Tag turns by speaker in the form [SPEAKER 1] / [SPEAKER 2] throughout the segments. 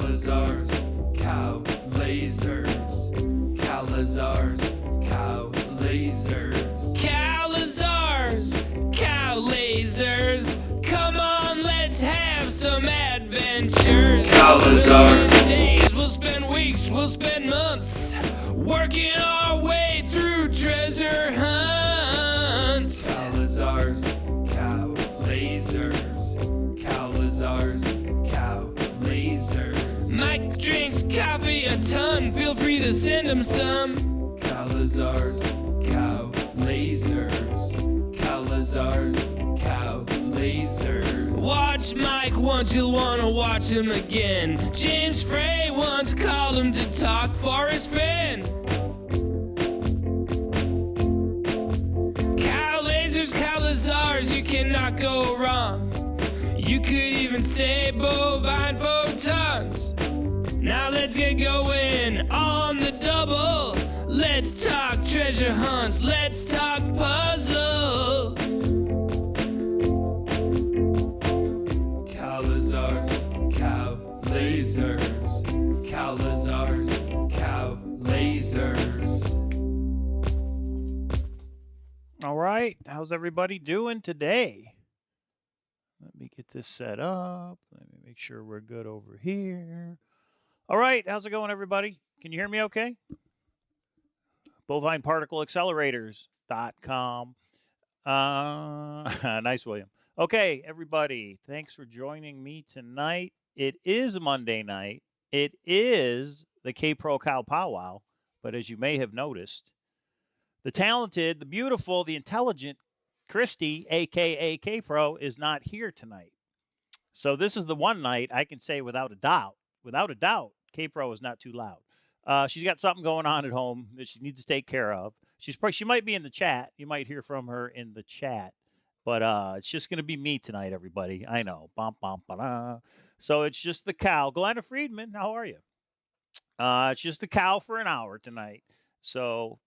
[SPEAKER 1] Cowlazars, Cowlazars, Cowlazars, Cowlazars.
[SPEAKER 2] Cowlazars, Cowlazars, come on, let's have some adventures.
[SPEAKER 1] Cowlazars.
[SPEAKER 2] We'll spend days, we'll spend weeks, we'll spend months, working our way through treasure hunts.
[SPEAKER 1] Cowlazars, Cowlazars, Cowlazars, Cowlazars.
[SPEAKER 2] Mike drinks coffee a ton, feel free to send him some.
[SPEAKER 1] Cowlazars, Cowlazars, Cowlazars, Cowlazars.
[SPEAKER 2] Watch Mike once, you'll wanna watch him again. James Frey once called him to talk Forrest Fenn. Cowlazars, you cannot go wrong. You could even say bovine photons. Now let's get going on the double. Let's talk treasure hunts, let's talk puzzles.
[SPEAKER 1] Cowlazars, Cowlazars, Cowlazars, Cowlazars.
[SPEAKER 3] All right, how's everybody doing today? Let me get this set up. Let me make sure we're good over here. All right, how's it going, everybody? Can you hear me okay? BovineParticleAccelerators.com. Nice, William. Okay, everybody, thanks for joining me tonight. It is Monday night. It is the Kpro Cow Powwow, but as you may have noticed, the talented, the beautiful, the intelligent Christy, a.k.a. Kpro, is not here tonight. So this is the one night I can say without a doubt, Kpro is not too loud. She's got something going on at home that she needs to take care of. She might be in the chat. You might hear from her in the chat. But it's just going to be me tonight, everybody. I know. Bum, bum, ba-da. So it's just the cow. Glenna Friedman, how are you? It's just the cow for an hour tonight. So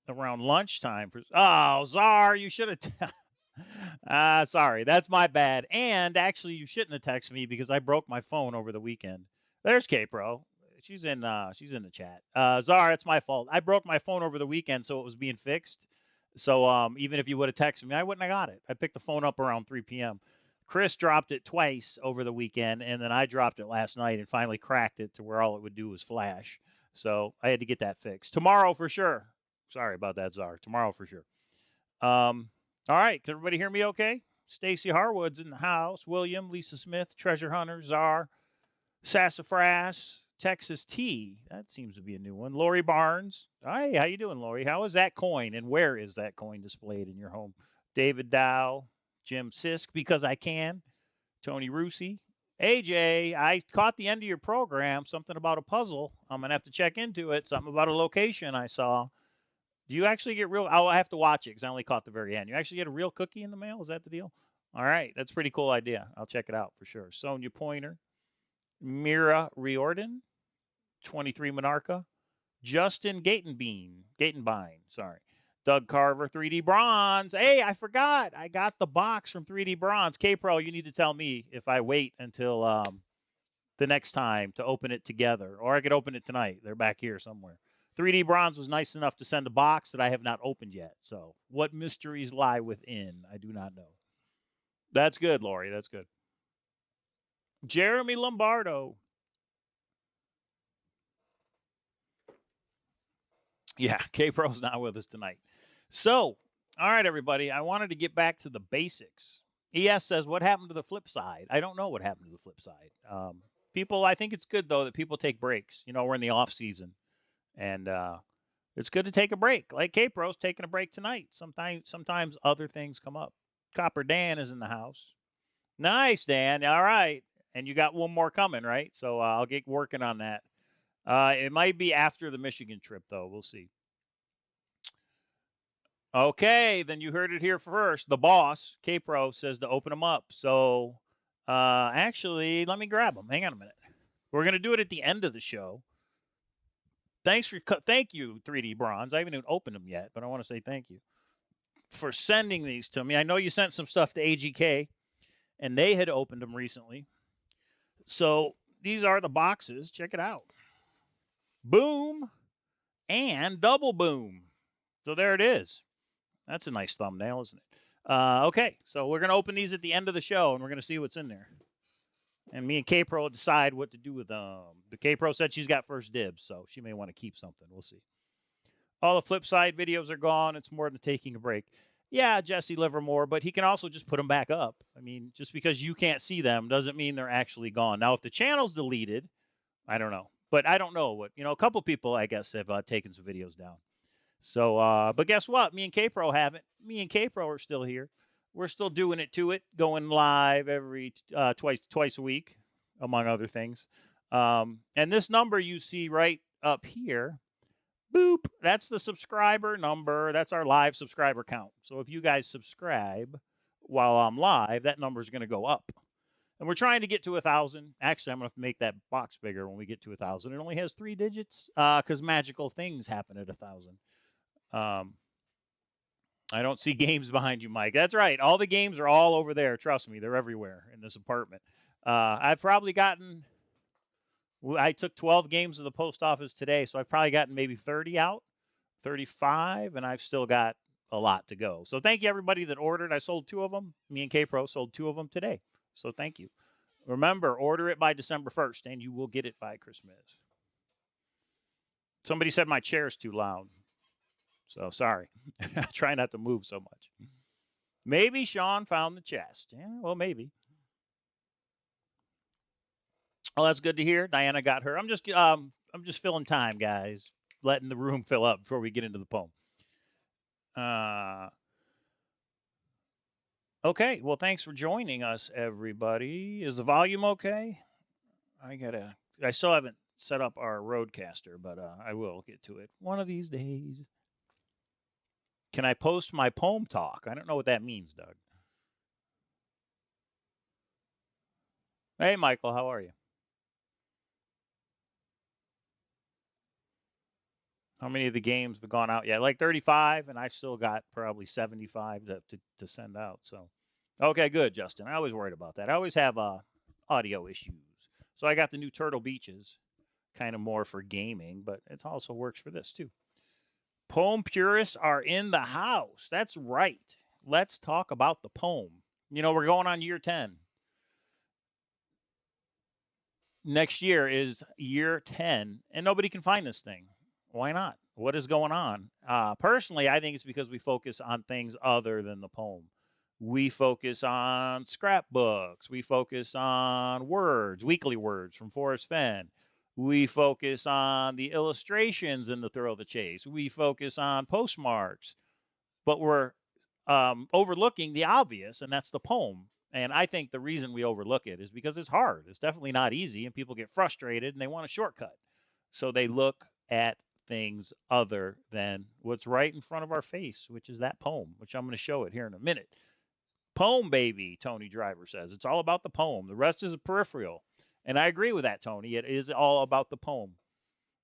[SPEAKER 3] around lunchtime. Oh, Czar, you should have. Sorry, that's my bad. And actually, you shouldn't have texted me because I broke my phone over the weekend. There's Kpro. She's in the chat. Czar, it's my fault. I broke my phone over the weekend, so it was being fixed. So even if you would have texted me, I wouldn't have got it. I picked the phone up around 3 p.m. Chris dropped it twice over the weekend, and then I dropped it last night and finally cracked it to where all it would do was flash. So I had to get that fixed. Tomorrow for sure. Sorry about that, Czar. Tomorrow for sure. All right. Can everybody hear me okay? Stacy Harwood's in the house. William, Lisa Smith, Treasure Hunter, Czar, Sassafras, Texas T. That seems to be a new one. Lori Barnes. Hi, how you doing, Lori? How is that coin, and where is that coin displayed in your home? David Dow, Jim Sisk, because I can. Tony Rusi. AJ, I caught the end of your program. Something about a puzzle. I'm going to have to check into it. Something about a location I saw. Do you actually get real? I'll have to watch it because I only caught the very end. You actually get a real cookie in the mail? Is that the deal? All right. That's a pretty cool idea. I'll check it out for sure. Sonia Pointer. Mira Riordan. 23 Monarcha. Justin Gatenbein. Sorry. Doug Carver. 3D Bronze. Hey, I forgot. I got the box from 3D Bronze. Kpro, you need to tell me if I wait until the next time to open it together. Or I could open it tonight. They're back here somewhere. 3D Bronze was nice enough to send a box that I have not opened yet. So what mysteries lie within? I do not know. That's good, Lori. That's good. Jeremy Lombardo. Yeah, Kpro's not with us tonight. So, all right, everybody. I wanted to get back to the basics. ES says, what happened to the flip side? I don't know what happened to the flip side. I think it's good, though, that people take breaks. You know, we're in the off season. And it's good to take a break. Like Kpro's taking a break tonight. Sometimes other things come up. Copper Dan is in the house. Nice, Dan. All right. And you got one more coming, right? So I'll get working on that. It might be after the Michigan trip, though. We'll see. Okay, then you heard it here first. The boss, Kpro, says to open them up. So actually, let me grab them. Hang on a minute. We're going to do it at the end of the show. Thank you, 3D Bronze. I haven't even opened them yet, but I want to say thank you for sending these to me. I know you sent some stuff to AGK, and they had opened them recently. So these are the boxes. Check it out. Boom and double boom. So there it is. That's a nice thumbnail, isn't it? Okay, so we're going to open these at the end of the show, and we're going to see what's in there. And me and Kpro will decide what to do with them. The Kpro said she's got first dibs, so she may want to keep something. We'll see. All the flip side videos are gone. It's more than taking a break. Yeah, Jesse Livermore, but he can also just put them back up. I mean, just because you can't see them doesn't mean they're actually gone. Now, if the channel's deleted, I don't know. But I don't know what, a couple people, I guess, have taken some videos down. So, but guess what? Me and Kpro haven't. Me and Kpro are still here. We're still doing it to it, going live every twice a week, among other things. And this number you see right up here, boop, that's the subscriber number. That's our live subscriber count. So if you guys subscribe while I'm live, that number is going to go up. And we're trying to get to 1,000. Actually, I'm going to make that box bigger when we get to 1,000. It only has 3 digits because magical things happen at 1,000. I don't see games behind you, Mike. That's right. All the games are all over there. Trust me, they're everywhere in this apartment. I've probably gotten, I took 12 games to the post office today, so I've probably gotten maybe 30 out, 35, and I've still got a lot to go. So thank you, everybody that ordered. I sold 2 of them. Me and Kpro sold 2 of them today. So thank you. Remember, order it by December 1st, and you will get it by Christmas. Somebody said my chair's too loud. So sorry. I try not to move so much. Maybe Sean found the chest. Yeah, well, maybe. Oh, that's good to hear. Diana got her. I'm just filling time, guys. Letting the room fill up before we get into the poem. Okay, well, thanks for joining us, everybody. Is the volume okay? I still haven't set up our roadcaster, but I will get to it one of these days. Can I post my poem talk? I don't know what that means, Doug. Hey, Michael, how are you? How many of the games have gone out yet? Like 35, and I still got probably 75 to send out. So, okay, good, Justin. I always worried about that. I always have audio issues. So I got the new Turtle Beaches, kind of more for gaming, but it also works for this too. Poem purists are in the house. That's right. Let's talk about the poem. We're going on year 10. Next year is year 10, and nobody can find this thing. Why not? What is going on? Personally, I think it's because we focus on things other than the poem. We focus on scrapbooks. We focus on words, weekly words from Forrest Fenn. We focus on the illustrations in the Thrill of the Chase. We focus on postmarks, but we're overlooking the obvious, and that's the poem. And I think the reason we overlook it is because it's hard. It's definitely not easy, and people get frustrated, and they want a shortcut. So they look at things other than what's right in front of our face, which is that poem, which I'm going to show it here in a minute. Poem, baby, Tony Driver says. It's all about the poem. The rest is a peripheral. And I agree with that, Tony. It is all about the poem.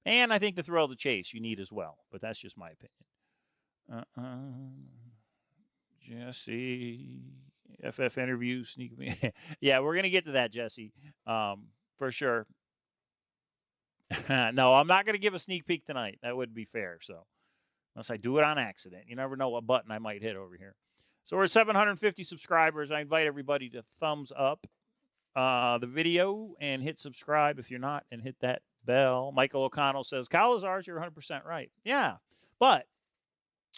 [SPEAKER 3] And I think the Thrill of the Chase you need as well. But that's just my opinion. Jesse, FF interview, sneak me. Yeah, we're going to get to that, Jesse, for sure. No, I'm not going to give a sneak peek tonight. That wouldn't be fair. So unless I do it on accident, you never know what button I might hit over here. So we're at 750 subscribers. I invite everybody to thumbs up the video and hit subscribe if you're not, and hit that bell. Michael O'Connell says, Cowlazars, you're 100% right. Yeah, but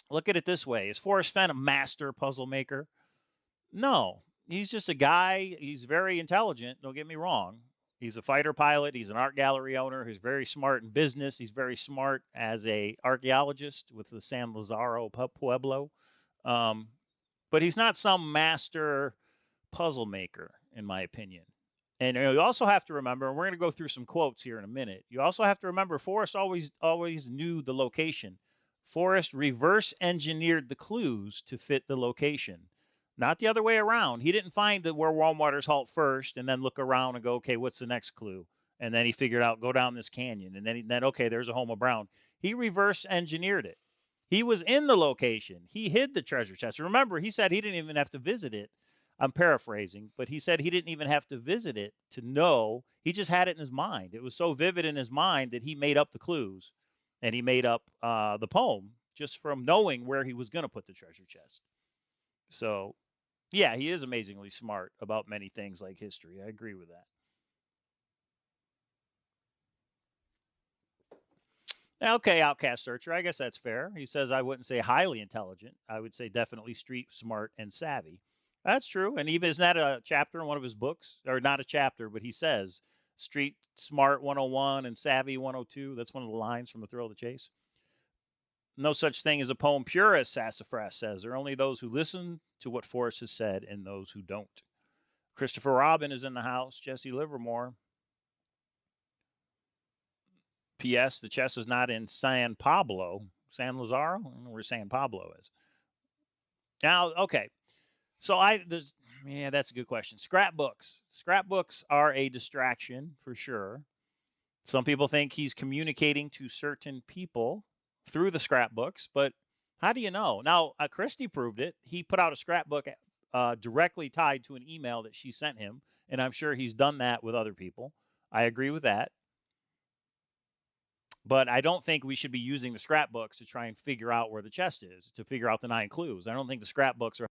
[SPEAKER 3] look at it this way. Is Forrest Fenn a master puzzle maker? No, he's just a guy. He's very intelligent. Don't get me wrong. He's a fighter pilot. He's an art gallery owner. He's very smart in business. He's very smart as a archaeologist with the San Lazaro Pueblo. But he's not some master puzzle maker, in my opinion. And you also have to remember, and we're going to go through some quotes here in a minute. You also have to remember, Forrest always knew the location. Forrest reverse engineered the clues to fit the location, not the other way around. He didn't find where warm waters halt first and then look around and go, okay, what's the next clue? And then he figured out, go down this canyon. And then okay, there's a home of Brown. He reverse engineered it. He was in the location. He hid the treasure chest. Remember, he said he didn't even have to visit it. I'm paraphrasing, but he said he didn't even have to visit it to know. He just had it in his mind. It was so vivid in his mind that he made up the clues and he made up the poem just from knowing where he was going to put the treasure chest. So, yeah, he is amazingly smart about many things like history. I agree with that. Okay, Outcast Searcher. I guess that's fair. He says I wouldn't say highly intelligent. I would say definitely street smart and savvy. That's true. And even isn't that a chapter in one of his books? Or not a chapter, but he says street smart 101 and savvy 102. That's one of the lines from The Thrill of the Chase. No such thing as a poem purist, Sassafras says. There are only those who listen to what Forrest has said and those who don't. Christopher Robin is in the house. Jesse Livermore. P.S. The chess is not in San Pablo. San Lazaro? I don't know where San Pablo is. Now, okay. So that's a good question. Scrapbooks. Scrapbooks are a distraction for sure. Some people think he's communicating to certain people through the scrapbooks, but how do you know? Now, Christy proved it. He put out a scrapbook directly tied to an email that she sent him, and I'm sure he's done that with other people. I agree with that. But I don't think we should be using the scrapbooks to try and figure out where the chest is, to figure out the 9 clues. I don't think the scrapbooks are.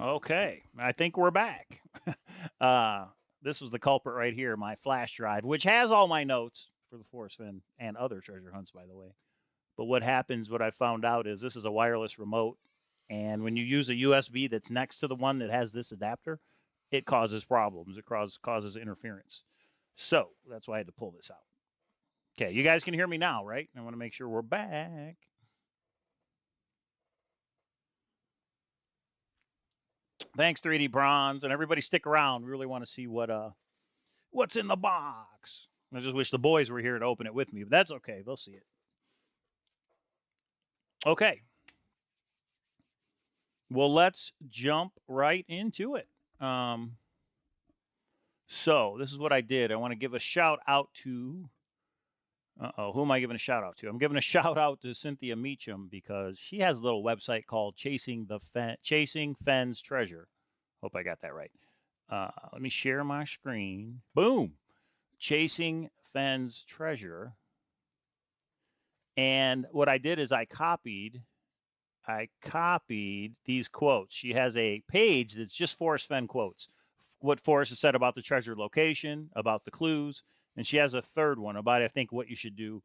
[SPEAKER 3] Okay, I think we're back. This was the culprit right here, my flash drive, which has all my notes for the Forrest Fenn and other treasure hunts, by the way. But what happens, what I found out is this is a wireless remote, and when you use a USB that's next to the one that has this adapter, it causes problems. It causes interference. So that's why I had to pull this out. Okay, you guys can hear me now, right? I want to make sure we're back. Thanks, 3D Bronze, and everybody stick around. We really want to see what's in the box. I just wish the boys were here to open it with me, but that's okay. They'll see it. Okay. Well, let's jump right into it. So this is what I did. I want to give a shout out to. Who am I giving a shout out to? I'm giving a shout out to Cynthia Meacham because she has a little website called Chasing Fenn's Treasure. Hope I got that right. Let me share my screen. Boom. Chasing Fenn's Treasure. And what I did is I copied these quotes. She has a page that's just Forrest Fenn quotes. What Forrest has said about the treasure location, about the clues, and she has a third one about, I think, what you should do.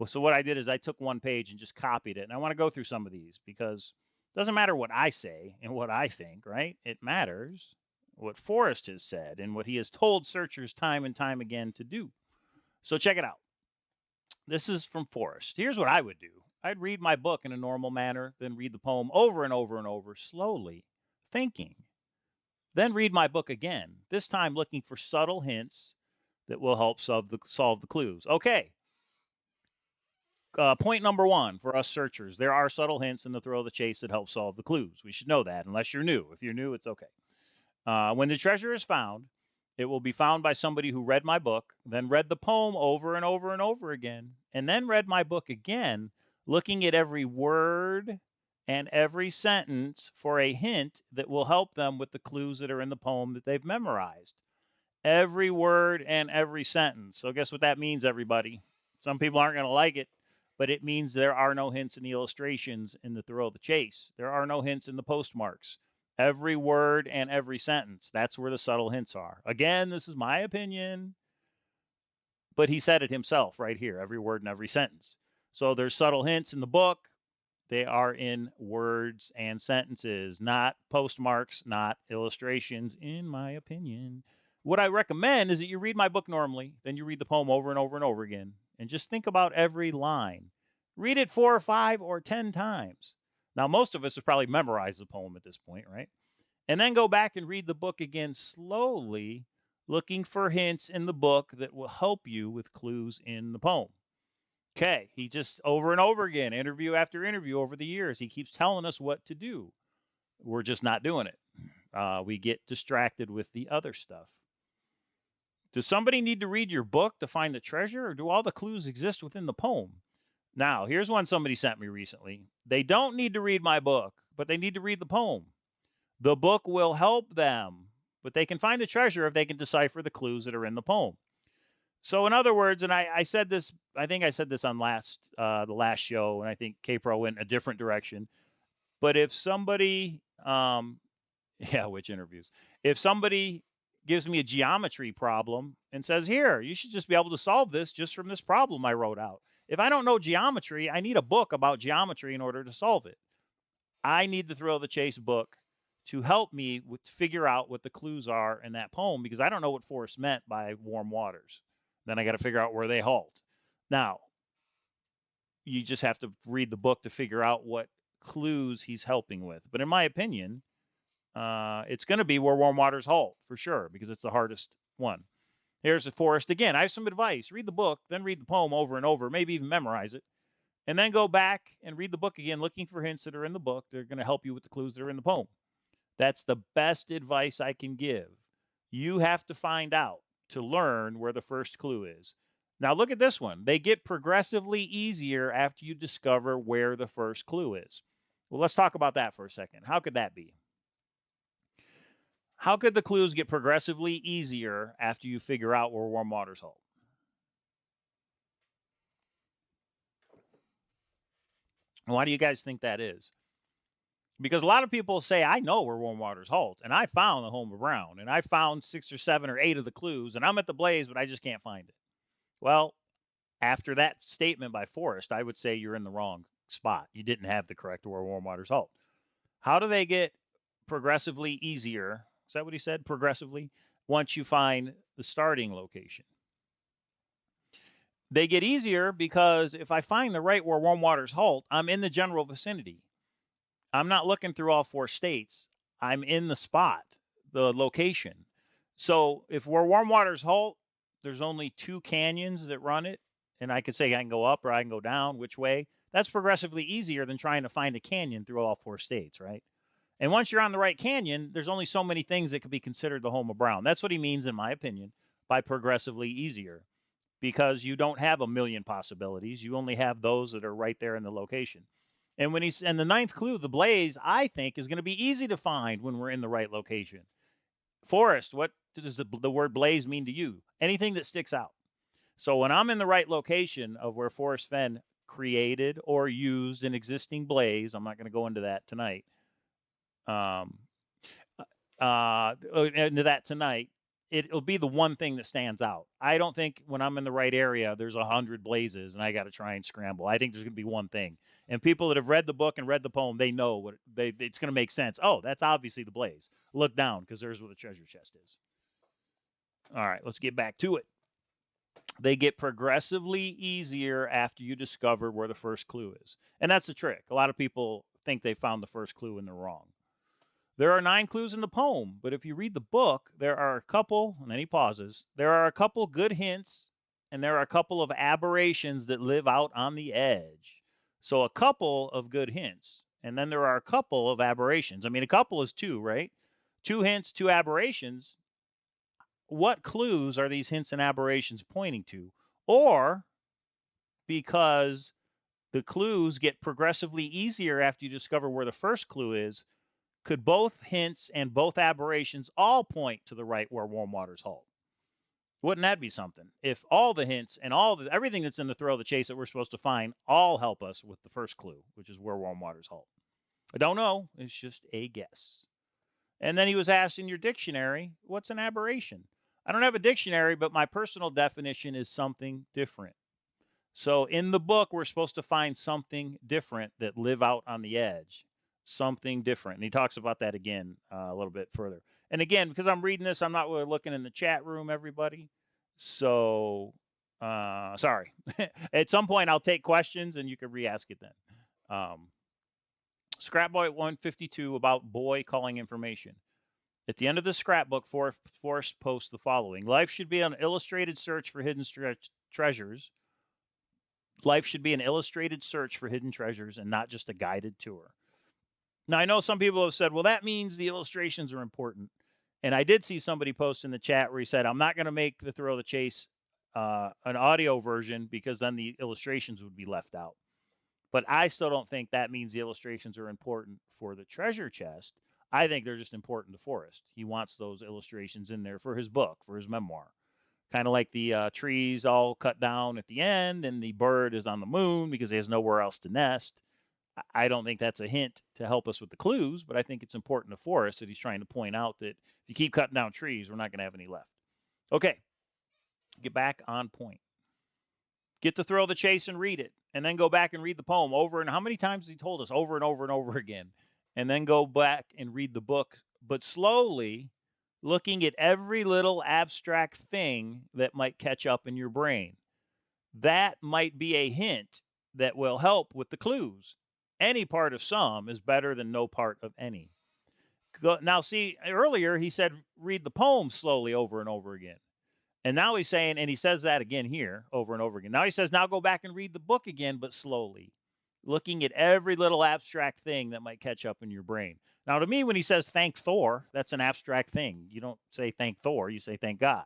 [SPEAKER 3] So what I did is I took one page and just copied it. And I want to go through some of these because it doesn't matter what I say and what I think, right? It matters what Forrest has said and what he has told searchers time and time again to do. So check it out. This is from Forrest. Here's what I would do. I'd read my book in a normal manner, then read the poem over and over and over, slowly, thinking. Then read my book again, this time looking for subtle hints that will help solve the clues. Okay. Point number 1 for us searchers. There are subtle hints in The Thrill of the Chase that help solve the clues. We should know that, unless you're new. If you're new, it's okay. When the treasure is found, it will be found by somebody who read my book, then read the poem over and over and over again, and then read my book again, looking at every word and every sentence for a hint that will help them with the clues that are in the poem that they've memorized. Every word and every sentence. So guess what that means, everybody? Some people aren't going to like it, but it means there are no hints in the illustrations in The Thrill of the Chase. There are no hints in the postmarks. Every word and every sentence. That's where the subtle hints are. Again, this is my opinion, but he said it himself right here, every word and every sentence. So there's subtle hints in the book. They are in words and sentences, not postmarks, not illustrations, in my opinion. What I recommend is that you read my book normally, then you read the poem over and over and over again, and just think about every line. Read it 4 or 5 or 10 times. Now, most of us have probably memorized the poem at this point, right? And then go back and read the book again slowly, looking for hints in the book that will help you with clues in the poem. Okay, he just over and over again, interview after interview over the years, he keeps telling us what to do. We're just not doing it. We get distracted with the other stuff. Does somebody need to read your book to find the treasure, or do all the clues exist within the poem? Now, here's one somebody sent me recently. They don't need to read my book, but they need to read the poem. The book will help them, but they can find the treasure if they can decipher the clues that are in the poem. So, in other words, and I said this, I think I said this on the last show, and I think Kpro went a different direction. But if somebody, yeah, which interviews? If somebody gives me a geometry problem and says, here, you should just be able to solve this just from this problem I wrote out. If I don't know geometry, I need a book about geometry in order to solve it. I need the Thrill of the Chase book to help me figure out what the clues are in that poem, because I don't know what Forrest meant by warm waters. Then I got to figure out where they halt. Now, you just have to read the book to figure out what clues he's helping with. But in my opinion, it's going to be where warm waters halt for sure, because it's the hardest one. Here's the Forrest again. I have some advice. Read the book, then read the poem over and over, maybe even memorize it, and then go back and read the book again, looking for hints that are in the book. They're going to help you with the clues that are in the poem. That's the best advice I can give. You have to find out to learn where the first clue is. Now look at this one. They get progressively easier after you discover where the first clue is. Well, let's talk about that for a second. How could that be? How could the clues get progressively easier after you figure out where warm waters halt? Why do you guys think that is? Because a lot of people say, I know where warm waters halt, and I found the home of Brown, and I found 6 or 7 or 8 of the clues, and I'm at the Blaze, but I just can't find it. Well, after that statement by Forrest, I would say you're in the wrong spot. You didn't have the correct where warm waters halt. How do they get progressively easier? Is that what he said? Progressively, once you find the starting location. They get easier because if I find the right where warm waters halt, I'm in the general vicinity. I'm not looking through all 4 states. I'm in the spot, the location. So if where warm waters halt, there's only 2 canyons that run it, and I could say I can go up or I can go down, which way? That's progressively easier than trying to find a canyon through all 4 states, right? And once you're on the right canyon, there's only so many things that could be considered the home of Brown. That's what he means, in my opinion, by progressively easier, because you don't have a million possibilities. You only have those that are right there in the location. And when he's, and the 9th clue, the Blaze, I think is going to be easy to find when we're in the right location. Forrest, what does the word Blaze mean to you? Anything that sticks out. So when I'm in the right location of where Forrest Fenn created or used an existing Blaze, I'm not going to go into that tonight. Into that tonight, it'll be the one thing that stands out. I don't think when I'm in the right area, there's 100 blazes and I got to try and scramble. I think there's going to be one thing. And people that have read the book and read the poem, they know what it's going to make sense. Oh, that's obviously the Blaze. Look down, because there's where the treasure chest is. All right, let's get back to it. They get progressively easier after you discover where the first clue is. And that's the trick. A lot of people think they found the first clue and they're wrong. There are 9 clues in the poem, but if you read the book, there are a couple, and then he pauses, there are a couple good hints, and there are a couple of aberrations that live out on the edge. So a couple of good hints, and then there are a couple of aberrations. I mean, a couple is 2, right? 2 hints, 2 aberrations. What clues are these hints and aberrations pointing to? Or because the clues get progressively easier after you discover where the first clue is, could both hints and both aberrations all point to the right where warm waters halt? Wouldn't that be something? If all the hints and everything that's in the Thrill of the Chase that we're supposed to find all help us with the first clue, which is where warm waters halt. I don't know. It's just a guess. And then he was asked, in your dictionary, what's an aberration? I don't have a dictionary, but my personal definition is something different. So in the book, we're supposed to find something different that live out on the edge. Something different. And he talks about that again a little bit further. And again, because I'm reading this, I'm not really looking in the chat room, everybody. So, sorry. At some point, I'll take questions and you can re-ask it then. Scrapboy 152 about boy calling information. At the end of the scrapbook, Forrest posts the following. Life should be an illustrated search for hidden treasures. Life should be an illustrated search for hidden treasures and not just a guided tour. Now, I know some people have said, well, that means the illustrations are important. And I did see somebody post in the chat where he said, I'm not going to make the Thrill of the Chase an audio version because then the illustrations would be left out. But I still don't think that means the illustrations are important for the treasure chest. I think they're just important to Forrest. He wants those illustrations in there for his book, for his memoir. Kind of like the trees all cut down at the end and the bird is on the moon because he has nowhere else to nest. I don't think that's a hint to help us with the clues, but I think it's important to Forrest that he's trying to point out that if you keep cutting down trees, we're not going to have any left. Okay, get back on point. Get the Thrill of the Chase and read it, and then go back and read the poem over. And how many times has he told us over and over and over again? And then go back and read the book, but slowly, looking at every little abstract thing that might catch up in your brain. That might be a hint that will help with the clues. Any part of some is better than no part of any. Now, see, earlier he said read the poem slowly over and over again. And now he's saying, and he says that again here over and over again. Now he says, now go back and read the book again, but slowly, looking at every little abstract thing that might catch up in your brain. Now, to me, when he says thank Thor, that's an abstract thing. You don't say thank Thor, you say thank God,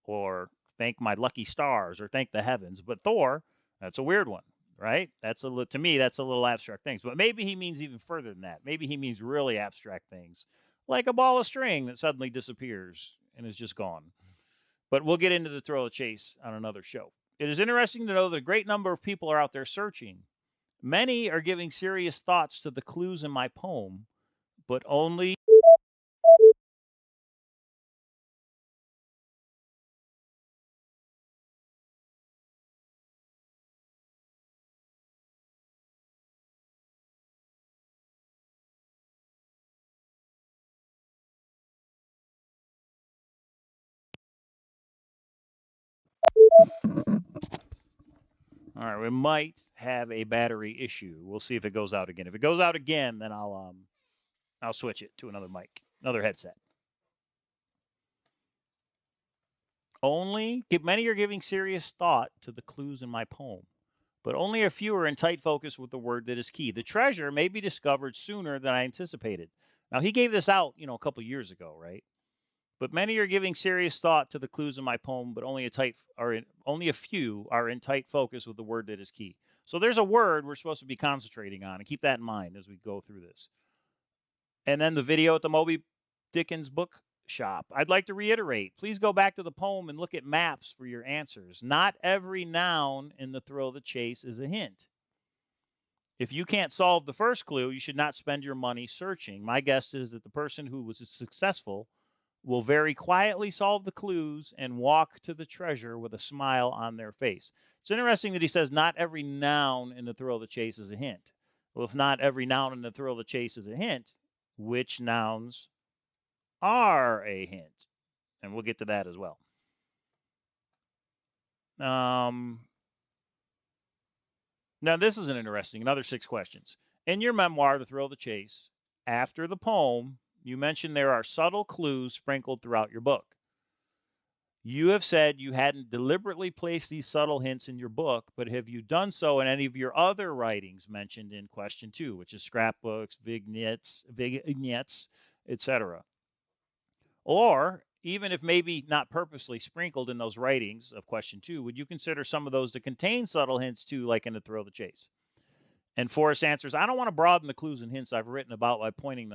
[SPEAKER 3] or thank my lucky stars, or thank the heavens. But Thor, that's a weird one, right? To me, that's a little abstract things. But maybe he means even further than that. Maybe he means really abstract things, like a ball of string that suddenly disappears and is just gone. But we'll get into the Thrill of the Chase on another show. It is interesting to know that a great number of people are out there searching. Many are giving serious thoughts to the clues in my poem, but only all right, we might have a battery issue. We'll see if it goes out again. If it goes out again, then I'll switch it to another mic, another headset. Many are giving serious thought to the clues in my poem, but only a few are in tight focus with the word that is key. The treasure may be discovered sooner than I anticipated. Now he gave this out, a couple years ago, right? But many are giving serious thought to the clues in my poem, but only a few are in tight focus with the word that is key. So there's a word we're supposed to be concentrating on, and keep that in mind as we go through this. And then the video at the Moby Dickens book shop. I'd like to reiterate, please go back to the poem and look at maps for your answers. Not every noun in the Thrill of the Chase is a hint. If you can't solve the first clue, you should not spend your money searching. My guess is that the person who was successful will very quietly solve the clues and walk to the treasure with a smile on their face. It's interesting that he says not every noun in the Thrill of the Chase is a hint. Well, if not every noun in the Thrill of the Chase is a hint, which nouns are a hint? And we'll get to that as well. Now, this is another 6 questions. In your memoir, The Thrill of the Chase, after the poem, you mentioned there are subtle clues sprinkled throughout your book. You have said you hadn't deliberately placed these subtle hints in your book, but have you done so in any of your other writings mentioned in question 2, which is scrapbooks, vignettes, etc.? Or even if maybe not purposely sprinkled in those writings of question 2, would you consider some of those to contain subtle hints too, like in The Thrill of the Chase? And Forrest answers, I don't want to broaden the clues and hints I've written about by pointing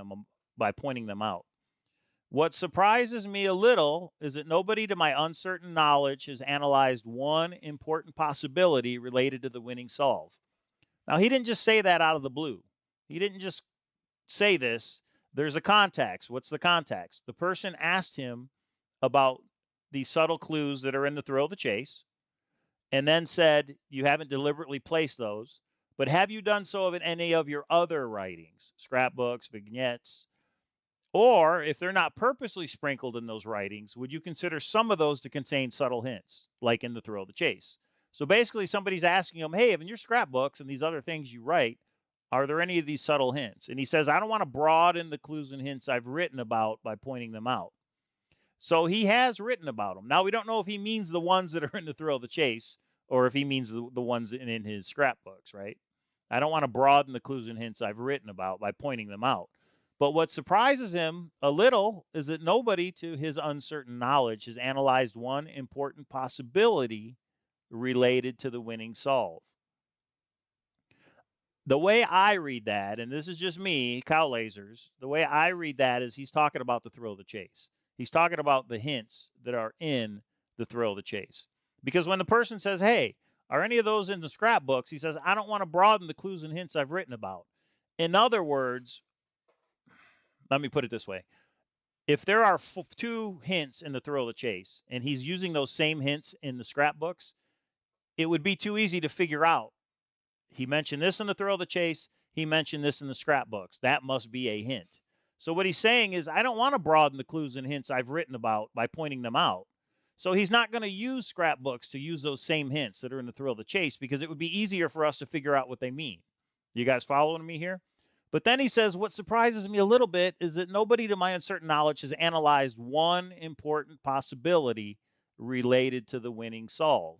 [SPEAKER 3] them out. What surprises me a little is that nobody to my uncertain knowledge has analyzed one important possibility related to the winning solve. Now, he didn't just say that out of the blue. He didn't just say this. There's a context. What's the context? The person asked him about the subtle clues that are in the Thrill of the Chase, and then said, you haven't deliberately placed those, but have you done so in any of your other writings, scrapbooks, vignettes? Or if they're not purposely sprinkled in those writings, would you consider some of those to contain subtle hints, like in the Thrill of the Chase? So basically, somebody's asking him, hey, in your scrapbooks and these other things you write, are there any of these subtle hints? And he says, I don't want to broaden the clues and hints I've written about by pointing them out. So he has written about them. Now, we don't know if he means the ones that are in the Thrill of the Chase or if he means the ones in his scrapbooks, right? I don't want to broaden the clues and hints I've written about by pointing them out. But what surprises him a little is that nobody, to his uncertain knowledge, has analyzed one important possibility related to the winning solve. The way I read that, and this is just me, Cowlazars, the way I read that is he's talking about the Thrill of the Chase. He's talking about the hints that are in the Thrill of the Chase. Because when the person says, hey, are any of those in the scrapbooks? He says, I don't want to broaden the clues and hints I've written about. In other words, let me put it this way. If there are 2 hints in the Thrill of the Chase, and he's using those same hints in the scrapbooks, it would be too easy to figure out. He mentioned this in the Thrill of the Chase. He mentioned this in the scrapbooks. That must be a hint. So what he's saying is, I don't want to broaden the clues and hints I've written about by pointing them out. So he's not going to use scrapbooks to use those same hints that are in the Thrill of the Chase because it would be easier for us to figure out what they mean. You guys following me here? But then he says, what surprises me a little bit is that nobody, to my uncertain knowledge, has analyzed one important possibility related to the winning solve.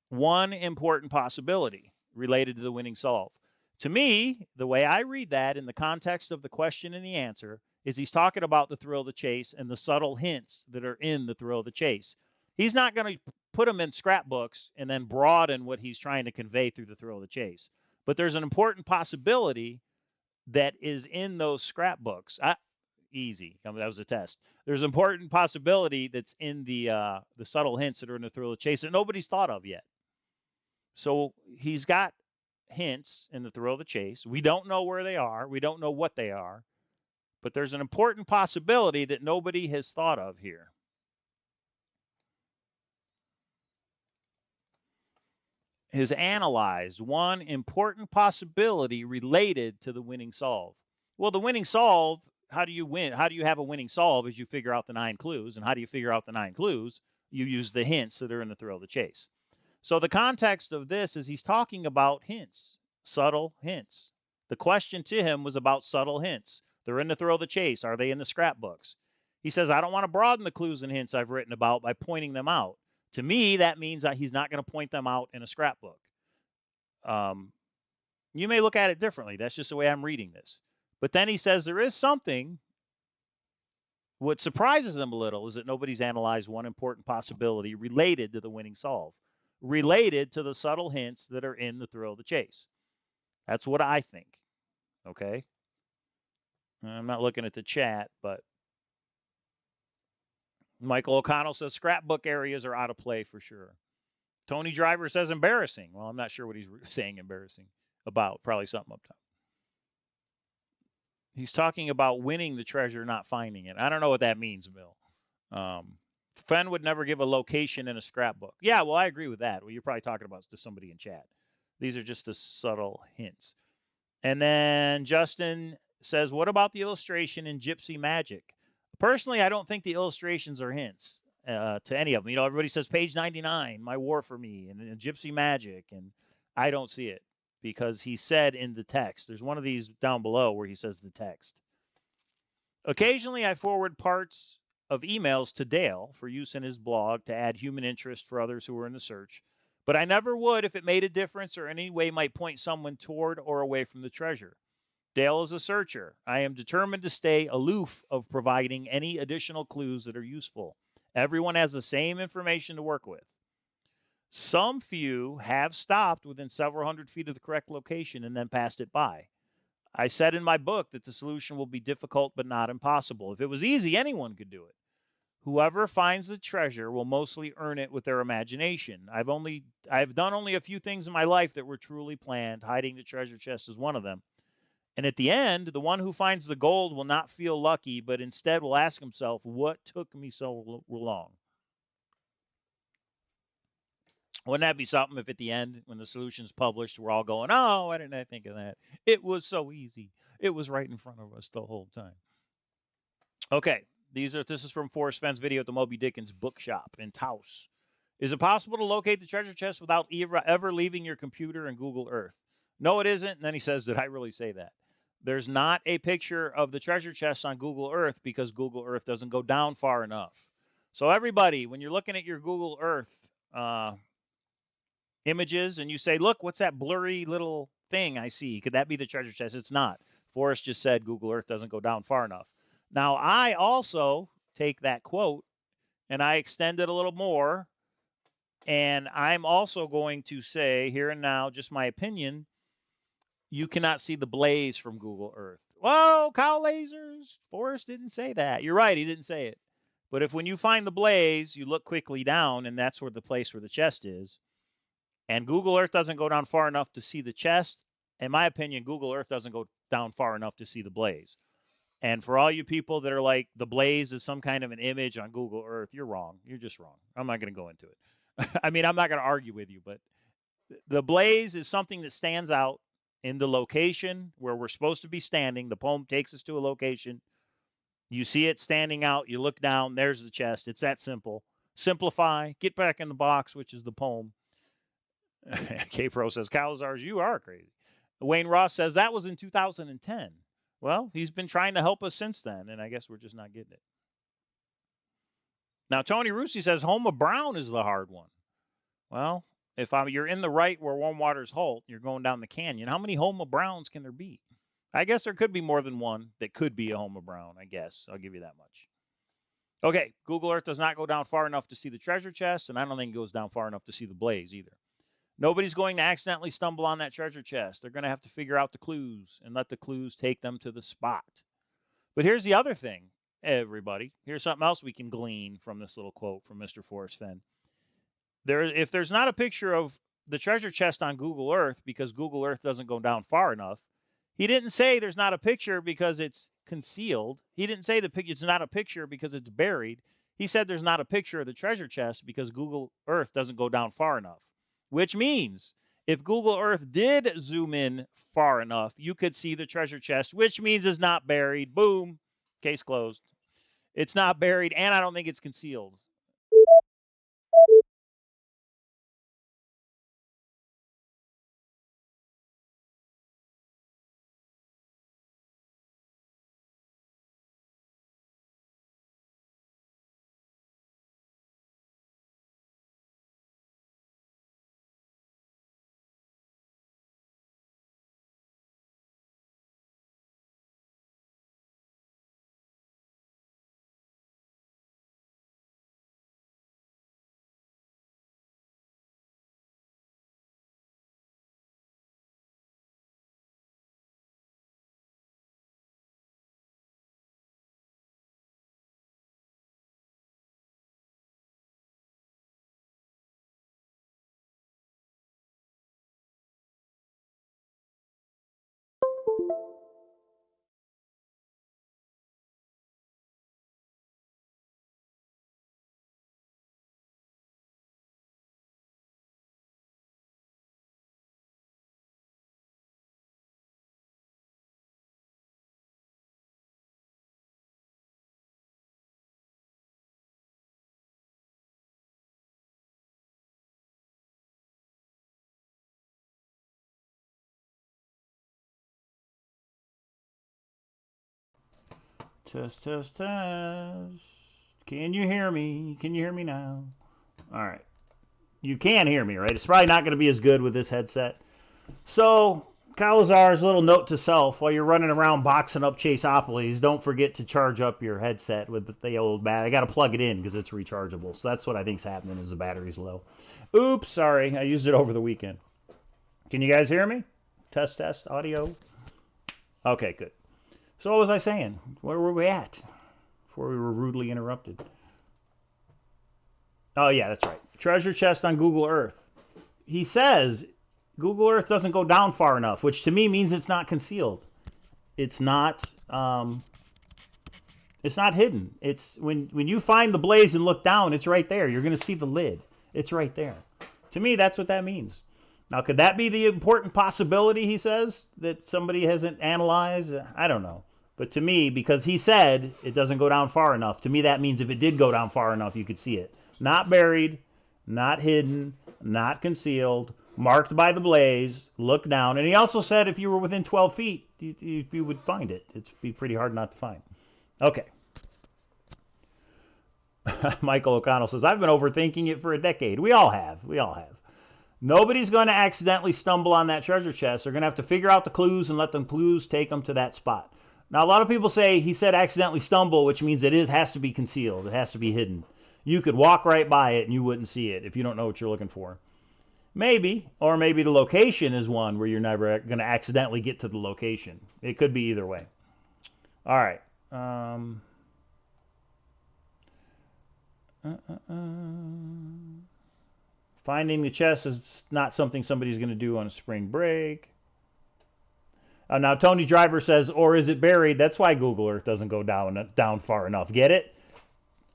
[SPEAKER 3] One important possibility related to the winning solve. To me, the way I read that in the context of the question and the answer is he's talking about the Thrill of the Chase and the subtle hints that are in the Thrill of the Chase. He's not going to put them in scrapbooks and then broaden what he's trying to convey through the Thrill of the Chase. But there's an important possibility that is in those scrapbooks. Easy. That was a test. There's an important possibility that's in the subtle hints that are in the Thrill of the Chase that nobody's thought of yet. So he's got hints in the Thrill of the Chase. We don't know where they are. We don't know what they are. But there's an important possibility that nobody has thought of here. Has analyzed one important possibility related to the winning solve. Well, the winning solve, how do you win? How do you have a winning solve as you figure out the 9 clues? And how do you figure out the 9 clues? You use the hints that are in the Thrill of the Chase. So the context of this is he's talking about hints, subtle hints. The question to him was about subtle hints. They're in the Thrill of the Chase. Are they in the scrapbooks? He says, I don't want to broaden the clues and hints I've written about by pointing them out. To me, that means that he's not going to point them out in a scrapbook. You may look at it differently. That's just the way I'm reading this. But then he says there is something. What surprises him a little is that nobody's analyzed one important possibility related to the winning solve, related to the subtle hints that are in the Thrill of the Chase. That's what I think. Okay. I'm not looking at the chat, but Michael O'Connell says scrapbook areas are out of play for sure. Tony Driver says embarrassing. Well, I'm not sure what he's saying embarrassing about. Probably something up top. He's talking about winning the treasure, not finding it. I don't know what that means, Bill. Fenn would never give a location in a scrapbook. Yeah, well, I agree with that. Well, you're probably talking about to somebody in chat. These are just the subtle hints. And then Justin says, what about the illustration in Gypsy Magic? Personally, I don't think the illustrations are hints to any of them. You know, everybody says page 99, My War for Me, and Gypsy Magic, and I don't see it because he said in the text. There's one of these down below where he says the text. Occasionally, I forward parts of emails to Dale for use in his blog to add human interest for others who are in the search, but I never would if it made a difference or in any way might point someone toward or away from the treasure. Dale is a searcher. I am determined to stay aloof of providing any additional clues that are useful. Everyone has the same information to work with. Some few have stopped within several hundred feet of the correct location and then passed it by. I said in my book that the solution will be difficult but not impossible. If it was easy, anyone could do it. Whoever finds the treasure will mostly earn it with their imagination. I've done only a few things in my life that were truly planned. Hiding the treasure chest is one of them. And at the end, the one who finds the gold will not feel lucky, but instead will ask himself, what took me so long? Wouldn't that be something if at the end, when the solution's published, we're all going, oh, why didn't I think of that? It was so easy. It was right in front of us the whole time. Okay, this is from Forrest Fenn's video at the Moby Dickens bookshop in Taos. Is it possible to locate the treasure chest without ever leaving your computer and Google Earth? No, it isn't. And then he says, did I really say that? There's not a picture of the treasure chest on Google Earth because Google Earth doesn't go down far enough. So everybody, when you're looking at your Google Earth images and you say, look, what's that blurry little thing I see? Could that be the treasure chest? It's not. Forrest just said Google Earth doesn't go down far enough. Now, I also take that quote and I extend it a little more. And I'm also going to say here and now, just my opinion, you cannot see the blaze from Google Earth. Whoa, Cowlazars. Forrest didn't say that. You're right, he didn't say it. But if when you find the blaze, you look quickly down, and that's where the place where the chest is, and Google Earth doesn't go down far enough to see the chest, in my opinion, Google Earth doesn't go down far enough to see the blaze. And for all you people that are like, the blaze is some kind of an image on Google Earth, you're wrong. You're just wrong. I'm not going to go into it. I mean, I'm not going to argue with you, but the blaze is something that stands out in the location where we're supposed to be standing. The poem takes us to a location. You see it standing out. You look down. There's the chest. It's that simple. Simplify. Get back in the box, which is the poem. Kpro says, Cowlazars, you are crazy. Wayne Ross says, that was in 2010. Well, he's been trying to help us since then, and I guess we're just not getting it. Now, Tony Russi says Homa Brown is the hard one. Well, if you're in the right where warm waters halt, you're going down the canyon, how many Homa Browns can there be? I guess there could be more than one that could be a Homa Brown, I guess. I'll give you that much. Okay, Google Earth does not go down far enough to see the treasure chest, and I don't think it goes down far enough to see the blaze either. Nobody's going to accidentally stumble on that treasure chest. They're going to have to figure out the clues and let the clues take them to the spot. But here's the other thing, everybody. Here's something else we can glean from this little quote from Mr. Forrest Fenn. If there's not a picture of the treasure chest on Google Earth because Google Earth doesn't go down far enough, he didn't say there's not a picture because it's concealed. He didn't say it's not a picture because it's buried. He said there's not a picture of the treasure chest because Google Earth doesn't go down far enough, which means if Google Earth did zoom in far enough, you could see the treasure chest, which means it's not buried. Boom. Case closed. It's not buried, and I don't think it's concealed. Test, test, test. Can you hear me? Can you hear me now? All right. You can hear me, right? It's probably not going to be as good with this headset. So, Cowlazars, little note to self, while you're running around boxing up Chaseopolis, don't forget to charge up your headset with the old battery. I got to plug it in because it's rechargeable. So that's what I think's happening is the battery's low. Oops, sorry. I used it over the weekend. Can you guys hear me? Test, test, audio. Okay, good. So what was I saying? Where were we at before we were rudely interrupted? Oh, yeah, that's right. Treasure chest on Google Earth. He says Google Earth doesn't go down far enough, which to me means it's not concealed. It's not hidden. It's when you find the blaze and look down, it's right there. You're going to see the lid. It's right there.
[SPEAKER 4] To me, that's what that means. Now, could that be the important possibility, he says, that somebody hasn't analyzed? I don't know. But to me, because he said it doesn't go down far enough, to me that means if it did go down far enough, you could see it. Not buried, not hidden, not concealed, marked by the blaze, look down. And he also said if you were within 12 feet, you would find it. It'd be pretty hard not to find. Okay. Michael O'Connell says, I've been overthinking it for a decade. We all have. We all have. Nobody's going to accidentally stumble on that treasure chest. They're going to have to figure out the clues and let them clues take them to that spot. Now, a lot of people say he said accidentally stumble, which means it has to be concealed. It has to be hidden. You could walk right by it and you wouldn't see it if you don't know what you're looking for. Maybe, or maybe the location is one where you're never going to accidentally get to the location. It could be either way. All right. Finding the chest is not something somebody's going to do on a spring break. Now, Tony Driver says, or is it buried? That's why Google Earth doesn't go down far enough. Get it?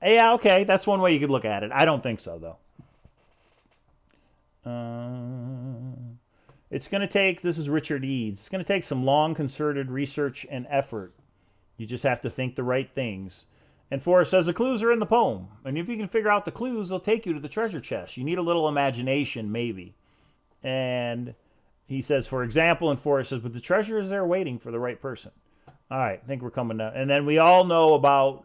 [SPEAKER 4] Yeah, okay. That's one way you could look at it. I don't think so, though. It's going to take, this is Richard Eads, it's going to take some long concerted research and effort. You just have to think the right things. And Forrest says the clues are in the poem. And if you can figure out the clues, they'll take you to the treasure chest. You need a little imagination, maybe. And he says, for example, and Forrest says, but the treasure is there waiting for the right person. All right, I think we're coming down. And then we all know about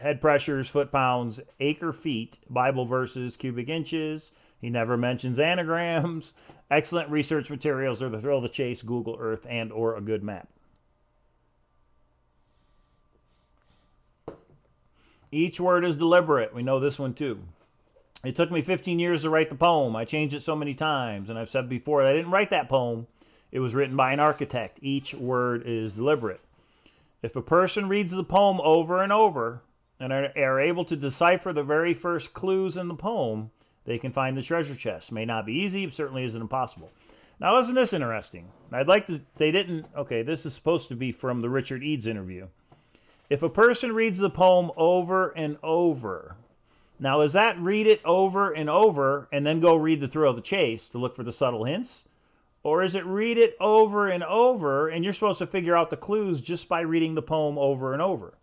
[SPEAKER 4] head pressures, foot pounds, acre feet, Bible verses, cubic inches. He never mentions anagrams. Excellent research materials are the thrill of the chase, Google Earth, and or a good map. Each word is deliberate. We know this one too. It took me 15 years to write the poem. I changed it so many times. And I've said before, I didn't write that poem. It was written by an architect. Each word is deliberate. If a person reads the poem over and over and are able to decipher the very first clues in the poem, they can find the treasure chest. May not be easy, but certainly isn't impossible. Now, isn't this interesting? I'd like to, they didn't, okay, this is supposed to be from the Richard Eads interview. If a person reads the poem over and over, now is that read it over and over and then go read the thrill of the chase to look for the subtle hints? Or is it read it over and over and you're supposed to figure out the clues just by reading the poem over and over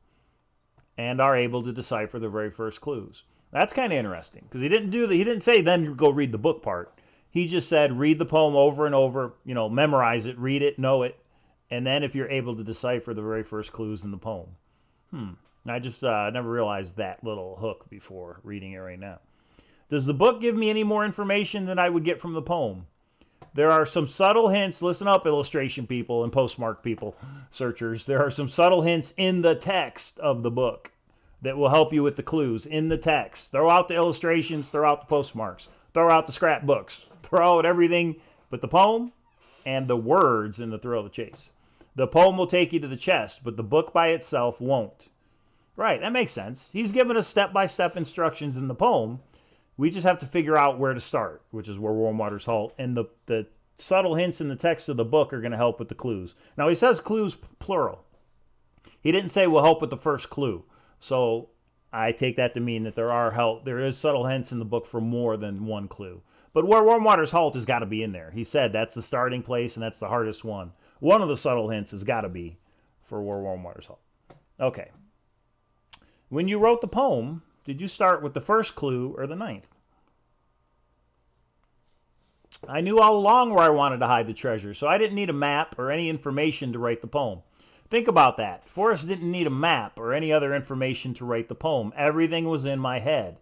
[SPEAKER 4] and are able to decipher the very first clues? That's kind of interesting because he didn't say then go read the book part. He just said read the poem over and over, you know, memorize it, read it, know it, and then if you're able to decipher the very first clues in the poem. I just never realized that little hook before reading it right now. Does the book give me any more information than I would get from the poem? There are some subtle hints. Listen up, illustration people and postmark people, searchers. There are some subtle hints in the text of the book that will help you with the clues in the text. Throw out the illustrations, throw out the postmarks, throw out the scrapbooks, throw out everything but the poem and the words in the thrill of the chase. The poem will take you to the chest, but the book by itself won't. Right, that makes sense. He's given us step-by-step instructions in the poem. We just have to figure out where to start, which is where warm waters halt. And the subtle hints in the text of the book are going to help with the clues. Now, he says clues plural. He didn't say will help with the first clue. So I take that to mean that there is subtle hints in the book for more than one clue. But where warm waters halt has got to be in there. He said that's the starting place and that's the hardest one. One of the subtle hints has got to be for where warm waters halt. Okay. When you wrote the poem, did you start with the first clue or the ninth? I knew all along where I wanted to hide the treasure, so I didn't need a map or any information to write the poem. Think about that. Forrest didn't need a map or any other information to write the poem. Everything was in my head.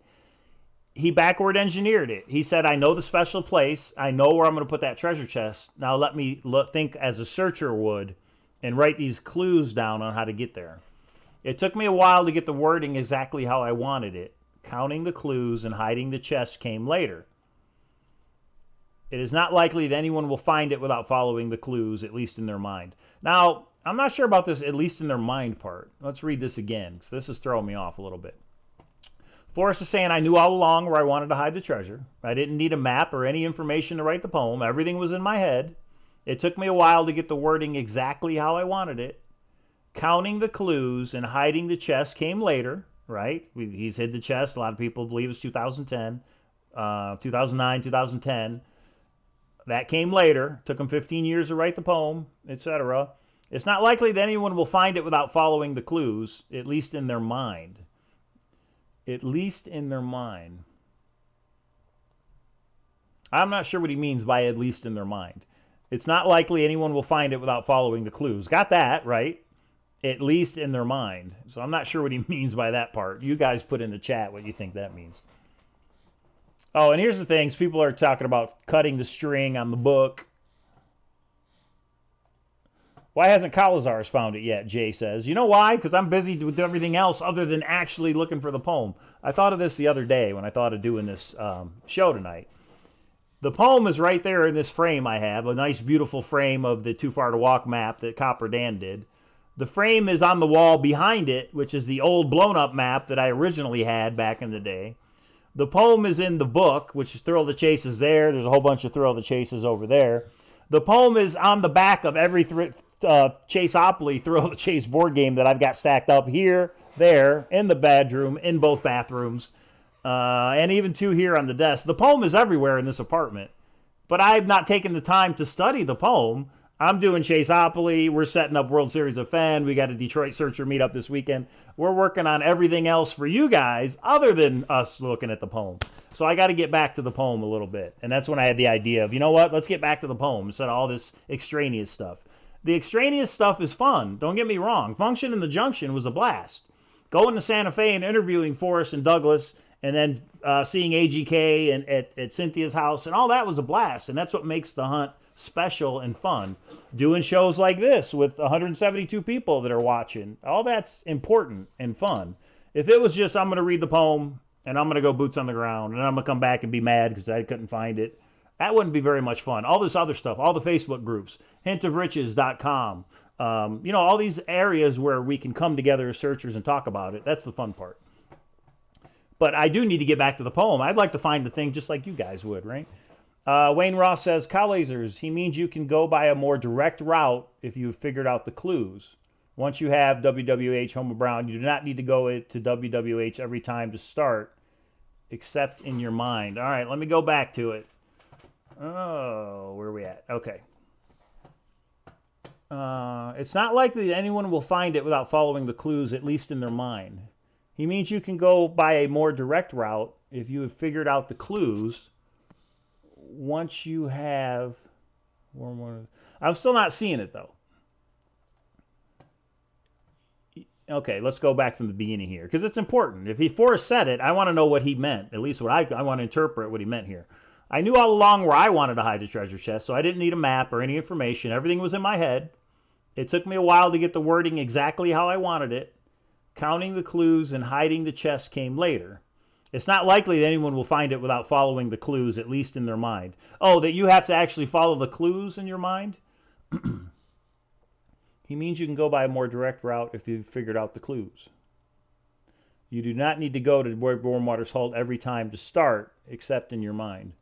[SPEAKER 4] He backward engineered it. He said, I know the special place. I know where I'm going to put that treasure chest. Now let me think as a searcher would and write these clues down on how to get there. It took me a while to get the wording exactly how I wanted it. Counting the clues and hiding the chest came later. It is not likely that anyone will find it without following the clues, at least in their mind. Now, I'm not sure about this, at least in their mind part. Let's read this again, because this is throwing me off a little bit. Forrest is saying, I knew all along where I wanted to hide the treasure. I didn't need a map or any information to write the poem. Everything was in my head. It took me a while to get the wording exactly how I wanted it. Counting the clues and hiding the chest came later, right? He's hid the chest. A lot of people believe it's 2010. 2009, 2010. That came later. Took them 15 years to write the poem, etc. It's not likely that anyone will find it without following the clues, at least in their mind. At least in their mind. I'm not sure what he means by at least in their mind. It's not likely anyone will find it without following the clues. Got that, right? At least in their mind. So I'm not sure what he means by that part. You guys put in the chat what you think that means. Oh, and here's the things. People are talking about cutting the string on the book. Why hasn't Cowlazars found it yet, Jay says. You know why? Because I'm busy with everything else other than actually looking for the poem. I thought of this the other day when I thought of doing this show tonight. The poem is right there in this frame I have, a nice, beautiful frame of the Too Far to Walk map that Copper Dan did. The frame is on the wall behind it, which is the old blown-up map that I originally had back in the day. The poem is in the book, which is Thrill of the Chase is there. There's a whole bunch of Thrill of the Chases over there. The poem is on the back of every Chaseopoly Thrill of the Chase board game that I've got stacked up here, there, in the bedroom, in both bathrooms, and even two here on the desk. The poem is everywhere in this apartment, but I've not taken the time to study the poem. I'm doing Chaseopoly. We're setting up World Series of Fenn. We got a Detroit Searcher meetup this weekend. We're working on everything else for you guys other than us looking at the poem. So I got to get back to the poem a little bit. And that's when I had the idea of, you know what, let's get back to the poem instead of all this extraneous stuff. The extraneous stuff is fun. Don't get me wrong. Function in the Junction was a blast. Going to Santa Fe and interviewing Forrest and Douglas and then seeing AGK and at Cynthia's house and all that was a blast. And that's what makes the hunt special and fun. Doing shows like this with 172 people that are watching, all that's important and fun. If it was just I'm going to read the poem and I'm going to go boots on the ground and I'm going to come back and be mad because I couldn't find it, that wouldn't be very much fun. All this other stuff, all the Facebook groups, hintofriches.com, all these areas where we can come together as searchers and talk about it, that's the fun part. But I do need to get back to the poem. I'd like to find the thing just like you guys would, right? Wayne Ross says, Cowlazars, he means you can go by a more direct route if you've figured out the clues. Once you have WWH Homer Brown, you do not need to go to WWH every time to start, except in your mind. All right, let me go back to it. Oh, where are we at? Okay. It's not likely that anyone will find it without following the clues, at least in their mind. He means you can go by a more direct route if you have figured out the clues. Once you have... I'm still not seeing it, though. Okay, let's go back from the beginning here, because it's important. If Forrest said it, I want to know what he meant, at least what I want to interpret what he meant here. I knew all along where I wanted to hide the treasure chest, so I didn't need a map or any information. Everything was in my head. It took me a while to get the wording exactly how I wanted it. Counting the clues and hiding the chest came later. It's not likely that anyone will find it without following the clues, at least in their mind. Oh, that you have to actually follow the clues in your mind? He means you can go by a more direct route if you've figured out the clues. You do not need to go to where Warmwater's Halt every time to start, except in your mind.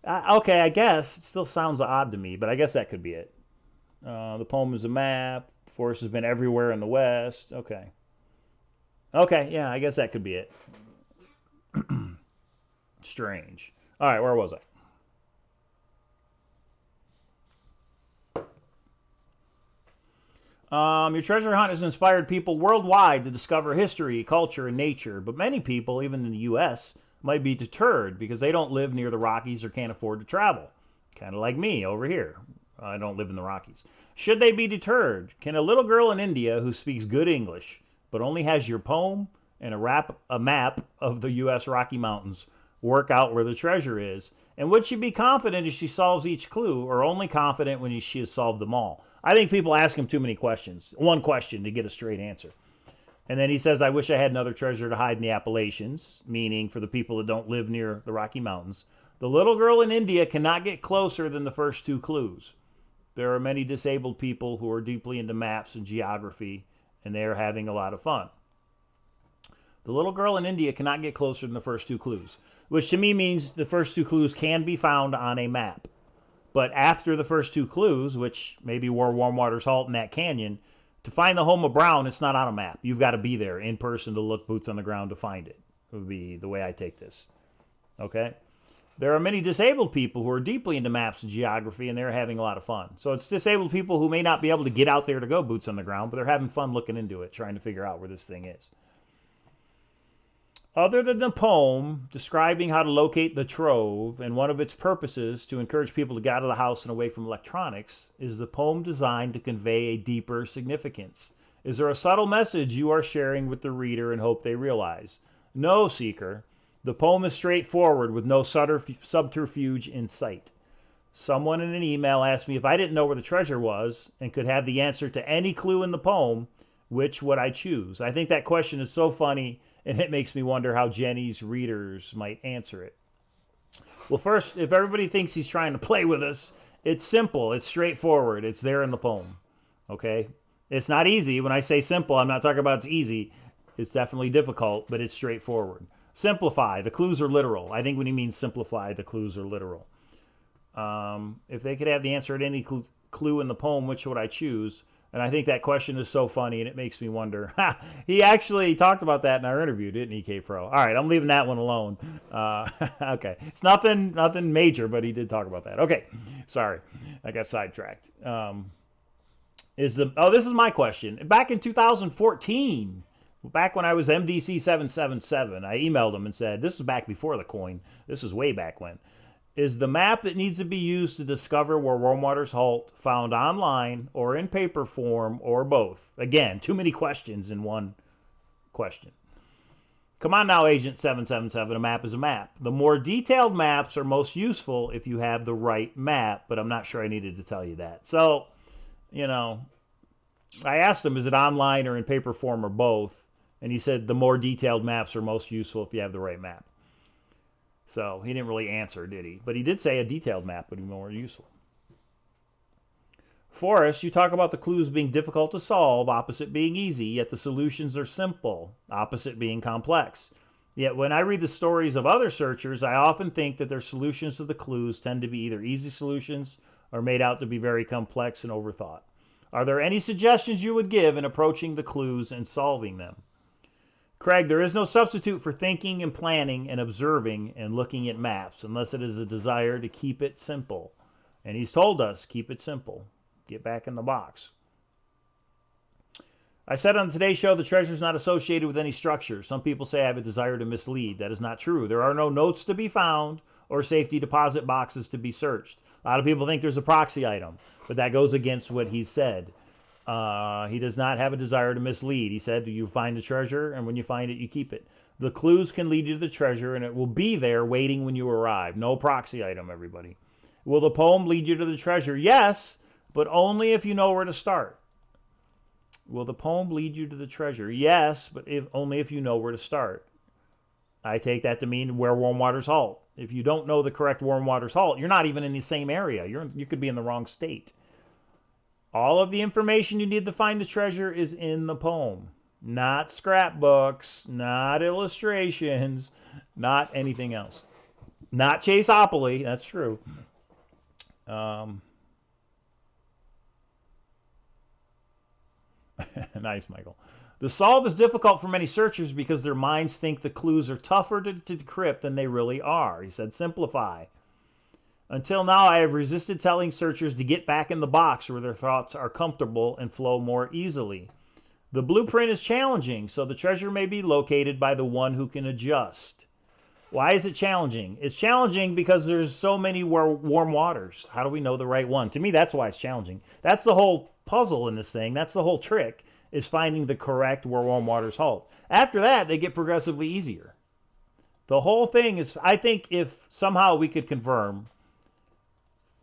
[SPEAKER 4] Okay, I guess. It still sounds odd to me, but I guess that could be it. The poem is a map. Forrest has been everywhere in the West. Okay. Okay, yeah, I guess that could be it. Strange. All right, where was I? Your treasure hunt has inspired people worldwide to discover history, culture, and nature, but many people, even in the U.S., might be deterred because they don't live near the Rockies or can't afford to travel. Kind of like me over here. I don't live in the Rockies. Should they be deterred? Can a little girl in India who speaks good English but only has your poem and a map of the U.S. Rocky Mountains work out where the treasure is? And would she be confident if she solves each clue, or only confident when she has solved them all? I think people ask him too many questions. One question to get a straight answer. And then he says, I wish I had another treasure to hide in the Appalachians, meaning for the people that don't live near the Rocky Mountains. The little girl in India cannot get closer than the first two clues. There are many disabled people who are deeply into maps and geography, and they are having a lot of fun. The little girl in India cannot get closer than the first two clues, which to me means the first two clues can be found on a map. But after the first two clues, which maybe were Warmwater's Halt in that canyon, to find the home of Brown, it's not on a map. You've got to be there in person to look boots on the ground to find it. would be the way I take this. Okay? There are many disabled people who are deeply into maps and geography, and they're having a lot of fun. So it's disabled people who may not be able to get out there to go boots on the ground, but they're having fun looking into it, trying to figure out where this thing is. Other than the poem describing how to locate the trove, and one of its purposes to encourage people to get out of the house and away from electronics, is the poem designed to convey a deeper significance? Is there a subtle message you are sharing with the reader and hope they realize? No, seeker. The poem is straightforward with no subterfuge in sight. Someone in an email asked me if I didn't know where the treasure was and could have the answer to any clue in the poem, which would I choose? I think that question is so funny, and it makes me wonder how Jenny's readers might answer it. Well, first, if everybody thinks he's trying to play with us, it's simple, it's straightforward, it's there in the poem, okay? It's not easy. When I say simple, I'm not talking about it's easy. It's definitely difficult, but it's straightforward. Simplify, the clues are literal. I think when he means simplify, the clues are literal. If they could have the answer at any clue in the poem, which would I choose? And I think that question is so funny, and it makes me wonder. He actually talked about that in our interview, didn't he, Kpro? All right, I'm leaving that one alone. Okay, it's nothing major, but he did talk about that. Okay, sorry, I got sidetracked. This is my question. Back in 2014, back when I was MDC 777, I emailed him and said, this was back before the coin. This is way back when. Is the map that needs to be used to discover where warm waters halt found online or in paper form or both? Again, too many questions in one question. Come on now, Agent 777, a map is a map. The more detailed maps are most useful if you have the right map, but I'm not sure I needed to tell you that. So, you know, I asked him, is it online or in paper form or both? And he said the more detailed maps are most useful if you have the right map. So he didn't really answer, did he? But he did say a detailed map would be more useful. Forrest, you talk about the clues being difficult to solve, opposite being easy, yet the solutions are simple, opposite being complex. Yet when I read the stories of other searchers, I often think that their solutions to the clues tend to be either easy solutions or made out to be very complex and overthought. Are there any suggestions you would give in approaching the clues and solving them? Craig, there is no substitute for thinking and planning and observing and looking at maps unless it is a desire to keep it simple. And he's told us, keep it simple. Get back in the box. I said on today's show the treasure is not associated with any structure. Some people say I have a desire to mislead. That is not true. There are no notes to be found or safety deposit boxes to be searched. A lot of people think there's a proxy item, but that goes against what he said. He does not have a desire to mislead. He said, you find the treasure, and when you find it, you keep it. The clues can lead you to the treasure, and it will be there waiting when you arrive. No proxy item, everybody. Will the poem lead you to the treasure? Yes, but only if you know where to start. Will the poem lead you to the treasure? Yes, but only if you know where to start. I take that to mean where warm waters halt. If you don't know the correct warm waters halt, you're not even in the same area. You could be in the wrong state. All of the information you need to find the treasure is in the poem. Not scrapbooks, not illustrations, not anything else. Not Chaseopoly, that's true. Nice, Michael. The solve is difficult for many searchers because their minds think the clues are tougher to decrypt than they really are. He said simplify. Until now, I have resisted telling searchers to get back in the box where their thoughts are comfortable and flow more easily. The blueprint is challenging, so the treasure may be located by the one who can adjust. Why is it challenging? It's challenging because there's so many warm waters. How do we know the right one? To me, that's why it's challenging. That's the whole puzzle in this thing. That's the whole trick, is finding the correct where warm waters halt. After that, they get progressively easier. The whole thing is, I think if somehow we could confirm,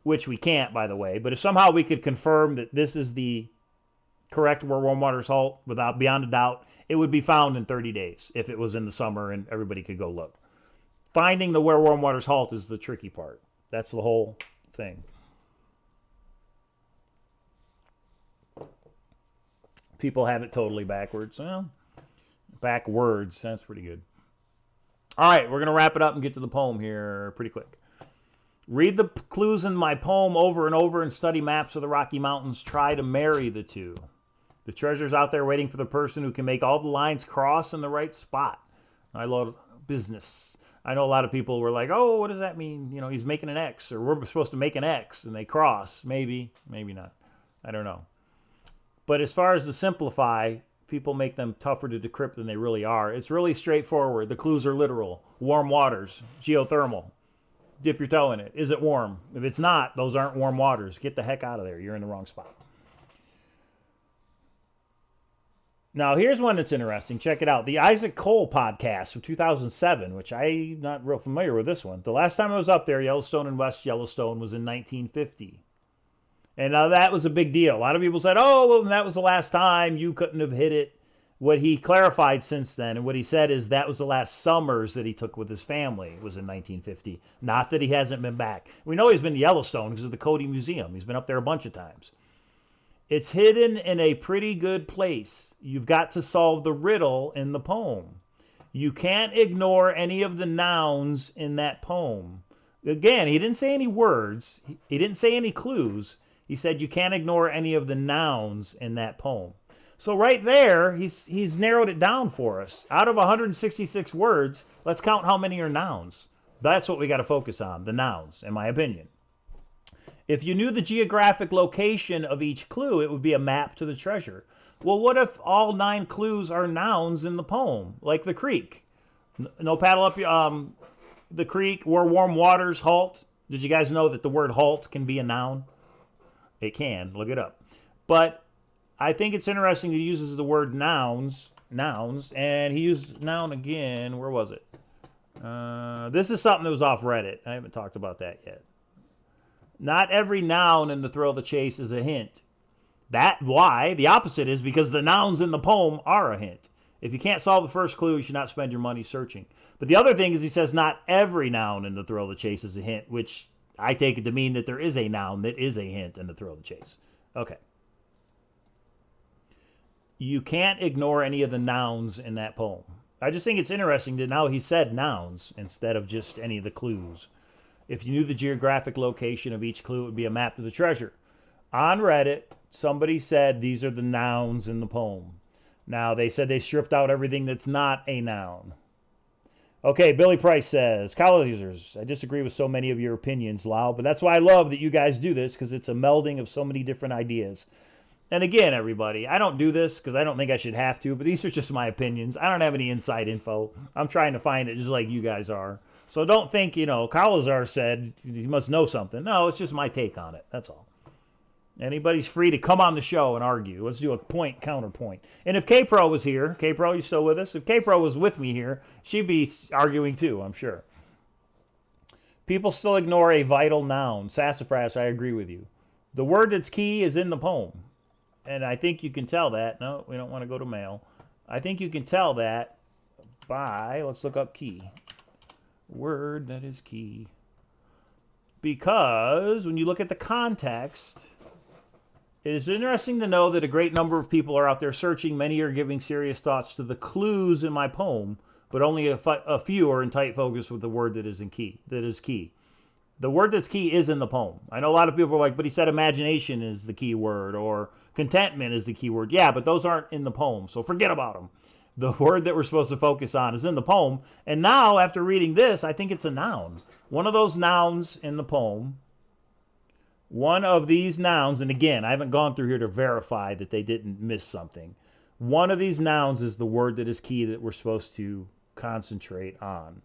[SPEAKER 4] which we can't, by the way, but if somehow we could confirm that this is the correct where warm waters halt, beyond a doubt, it would be found in 30 days if it was in the summer and everybody could go look. Finding the where warm waters halt is the tricky part. That's the whole thing. People have it totally backwards. Well, backwards, that's pretty good. All right, we're going to wrap it up and get to the poem here pretty quick. Read the clues in my poem over and over and study maps of the Rocky Mountains. Try to marry the two. The treasure's out there waiting for the person who can make all the lines cross in the right spot. I business. I know a lot of people were like, oh, what does that mean? You know, he's making an X, or we're supposed to make an X, and they cross. Maybe, maybe not. I don't know. But as far as to simplify, people make them tougher to decrypt than they really are. It's really straightforward. The clues are literal. Warm waters, geothermal. Dip your toe in it. Is it warm? If it's not, those aren't warm waters. Get the heck out of there. You're in the wrong spot. Now, here's one that's interesting. Check it out. The Isaac Cole podcast from 2007, which I'm not real familiar with this one. The last time I was up there, Yellowstone and West Yellowstone, was in 1950. And that was a big deal. A lot of people said, oh, well, that was the last time. You couldn't have hit it. What he clarified since then, and what he said is that was the last summers that he took with his family, was in 1950. Not that he hasn't been back. We know he's been to Yellowstone because of the Cody Museum. He's been up there a bunch of times. It's hidden in a pretty good place. You've got to solve the riddle in the poem. You can't ignore any of the nouns in that poem. Again, he didn't say any words. He didn't say any clues. He said you can't ignore any of the nouns in that poem. So right there, he's narrowed it down for us. Out of 166 words, let's count how many are nouns. That's what we got to focus on, the nouns, in my opinion. If you knew the geographic location of each clue, it would be a map to the treasure. Well, what if all 9 clues are nouns in the poem, like the creek? No paddle up the creek, where warm waters halt. Did you guys know that the word halt can be a noun? It can. Look it up. But I think it's interesting he uses the word nouns, and he used noun again. Where was it? This is something that was off Reddit. I haven't talked about that yet. Not every noun in the Thrill of the Chase is a hint. Why? The opposite is because the nouns in the poem are a hint. If you can't solve the first clue, you should not spend your money searching. But the other thing is he says not every noun in the Thrill of the Chase is a hint, which I take it to mean that there is a noun that is a hint in the Thrill of the Chase. Okay. You can't ignore any of the nouns in that poem. I just think it's interesting that now he said nouns instead of just any of the clues. If you knew the geographic location of each clue, it would be a map to the treasure. On Reddit, somebody said these are the nouns in the poem. Now, they said they stripped out everything that's not a noun. Okay, Billy Price says, Cowlazars, I disagree with so many of your opinions, Lau, but that's why I love that you guys do this, because it's a melding of so many different ideas. And again, everybody, I don't do this because I don't think I should have to, but these are just my opinions. I don't have any inside info. I'm trying to find it just like you guys are. So don't think, Cowlazars said you must know something. No, it's just my take on it. That's all. Anybody's free to come on the show and argue. Let's do a point, counterpoint. And if Kpro was here, Kpro, you still with us? If Kpro was with me here, she'd be arguing too, I'm sure. People still ignore a vital noun. Sassafras, I agree with you. The word that's key is in the poem. And I think you can tell that. No, we don't want to go to mail. I think you can tell that by, let's look up key. Word that is key. Because when you look at the context, it is interesting to know that a great number of people are out there searching. Many are giving serious thoughts to the clues in my poem, but only a few are in tight focus with the word that is key. The word that's key is in the poem. I know a lot of people are like, but he said imagination is the key word, or contentment is the key word. Yeah, but those aren't in the poem, so forget about them. The word that we're supposed to focus on is in the poem. And now, after reading this, I think it's a noun. One of those nouns in the poem, one of these nouns, and again, I haven't gone through here to verify that they didn't miss something. One of these nouns is the word that is key that we're supposed to concentrate on.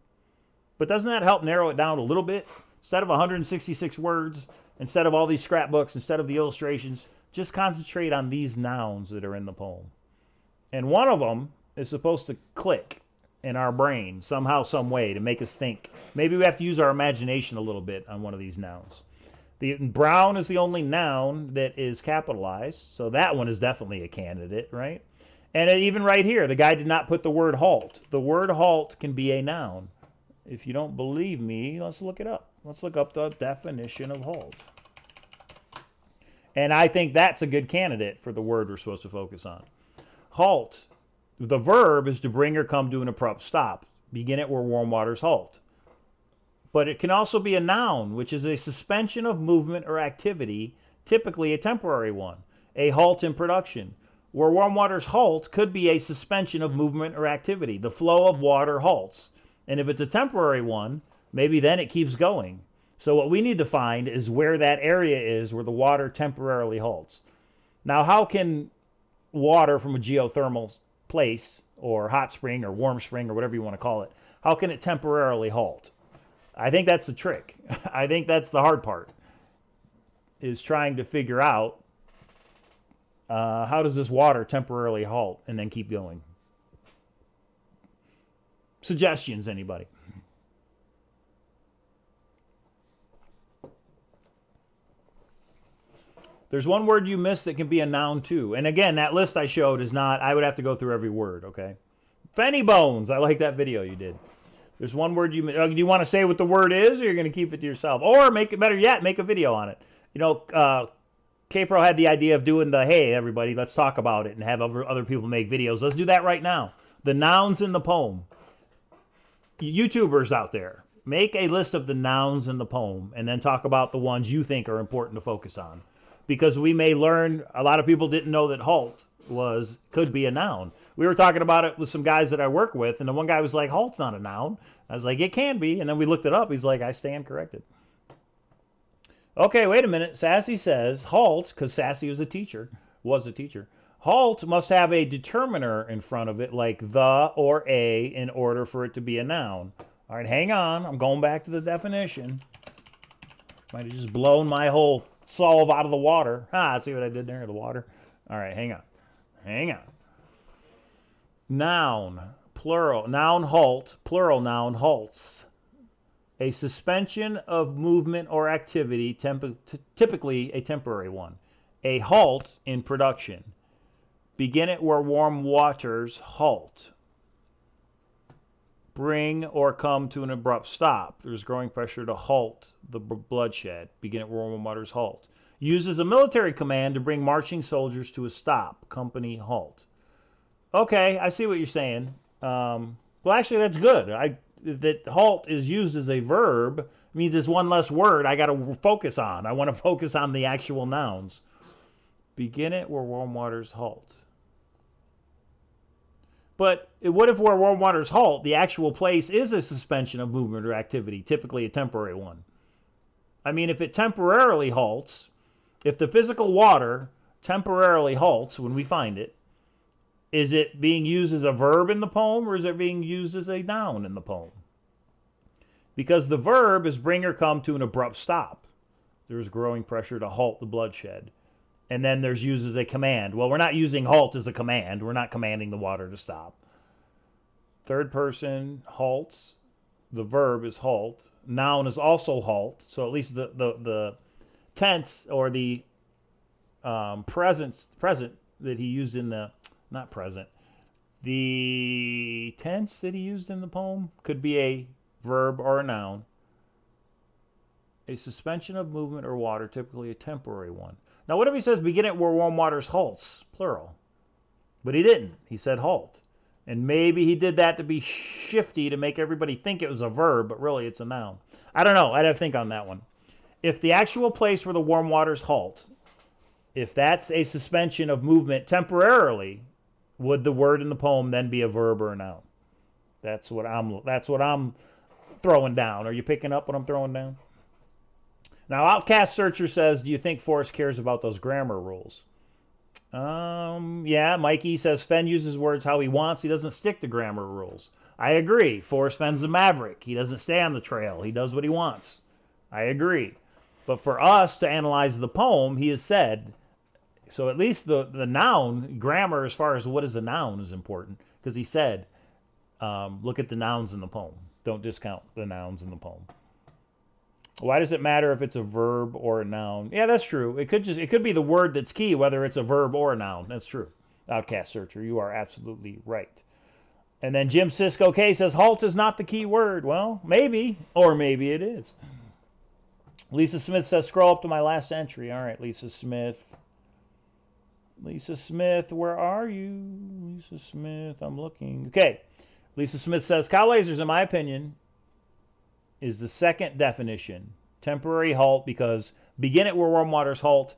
[SPEAKER 4] But doesn't that help narrow it down a little bit? Instead of 166 words, instead of all these scrapbooks, instead of the illustrations, just concentrate on these nouns that are in the poem. And one of them is supposed to click in our brain somehow, some way to make us think. Maybe we have to use our imagination a little bit on one of these nouns. The brown is the only noun that is capitalized, so that one is definitely a candidate, right? And even right here, the guy did not put the word halt. The word halt can be a noun. If you don't believe me, let's look it up. Let's look up the definition of halt. And I think that's a good candidate for the word we're supposed to focus on. Halt. The verb is to bring or come to an abrupt stop. Begin it where warm waters halt. But it can also be a noun, which is a suspension of movement or activity, typically a temporary one. A halt in production. Where warm waters halt could be a suspension of movement or activity. The flow of water halts. And if it's a temporary one, maybe then it keeps going. So what we need to find is where that area is where the water temporarily halts. Now, how can water from a geothermal place or hot spring or warm spring or whatever you want to call it, how can it temporarily halt? I think that's the trick. I think that's the hard part, is trying to figure out how does this water temporarily halt and then keep going. Suggestions, anybody? There's one word you missed that can be a noun too. And again, that list I showed is not, I would have to go through every word, okay? Fenny bones. I like that video you did. There's one word you missed. Do you want to say what the word is, or you're going to keep it to yourself? Or make it better yet, make a video on it. You know, Kpro had the idea of doing the, hey, everybody, let's talk about it and have other people make videos. Let's do that right now. The nouns in the poem. YouTubers out there, make a list of the nouns in the poem and then talk about the ones you think are important to focus on. Because we may learn, a lot of people didn't know that halt could be a noun. We were talking about it with some guys that I work with, and the one guy was like, halt's not a noun. I was like, it can be. And then we looked it up. He's like, I stand corrected. Okay, wait a minute. Sassy says halt, because Sassy was a teacher. Halt must have a determiner in front of it, like the or a, in order for it to be a noun. All right, hang on. I'm going back to the definition. Might have just blown my whole solve out of the water. See what I did there? The water. All right, hang on. Noun, plural. Noun halt, plural noun halts. A suspension of movement or activity, typically a temporary one. A halt in production. Begin it where warm waters halt. Bring or come to an abrupt stop. There's growing pressure to halt the bloodshed. Begin it where warm waters halt. Uses a military command to bring marching soldiers to a stop. Company halt. Okay, I see what you're saying. Well, actually, that's good. That halt is used as a verb. It means there's one less word I got to focus on. I want to focus on the actual nouns. Begin it where warm waters halt. But what if where warm waters halt, the actual place is a suspension of movement or activity, typically a temporary one? I mean, if it temporarily halts, if the physical water temporarily halts when we find it, is it being used as a verb in the poem, or is it being used as a noun in the poem? Because the verb is bring or come to an abrupt stop. There's growing pressure to halt the bloodshed. And then there's used as a command. Well, we're not using halt as a command. We're not commanding the water to stop. Third person halts. The verb is halt. Noun is also halt. So at least the tense or the present that he used in the, not present, the tense that he used in the poem could be a verb or a noun. A suspension of movement or water, typically a temporary one. Now, what if he says begin it where warm waters halts, plural? But he didn't. He said halt. And maybe he did that to be shifty to make everybody think it was a verb, but really it's a noun. I don't know. I'd have to think on that one. If the actual place where the warm waters halt, if that's a suspension of movement temporarily, would the word in the poem then be a verb or a noun? That's what I'm throwing down. Are you picking up what I'm throwing down? Now, Outcast Searcher says, do you think Forrest cares about those grammar rules? Yeah, Mikey says Fenn uses words how he wants. He doesn't stick to grammar rules. I agree. Forrest Fenn's a maverick. He doesn't stay on the trail. He does what he wants. I agree. But for us to analyze the poem, he has said, so at least the noun, grammar as far as what is a noun is important. Because he said, look at the nouns in the poem. Don't discount the nouns in the poem. Why does it matter if it's a verb or a noun? Yeah, that's true. It could be the word that's key, whether it's a verb or a noun. That's true. Outcast Searcher, you are absolutely right. And then Jim Cisco K says, halt is not the key word. Well, maybe, or maybe it is. Lisa Smith says, scroll up to my last entry. All right, Lisa Smith. Lisa Smith, where are you? Lisa Smith, I'm looking. Okay. Lisa Smith says, Cowlazars, in my opinion, is the second definition. Temporary halt, because begin it where warm waters halt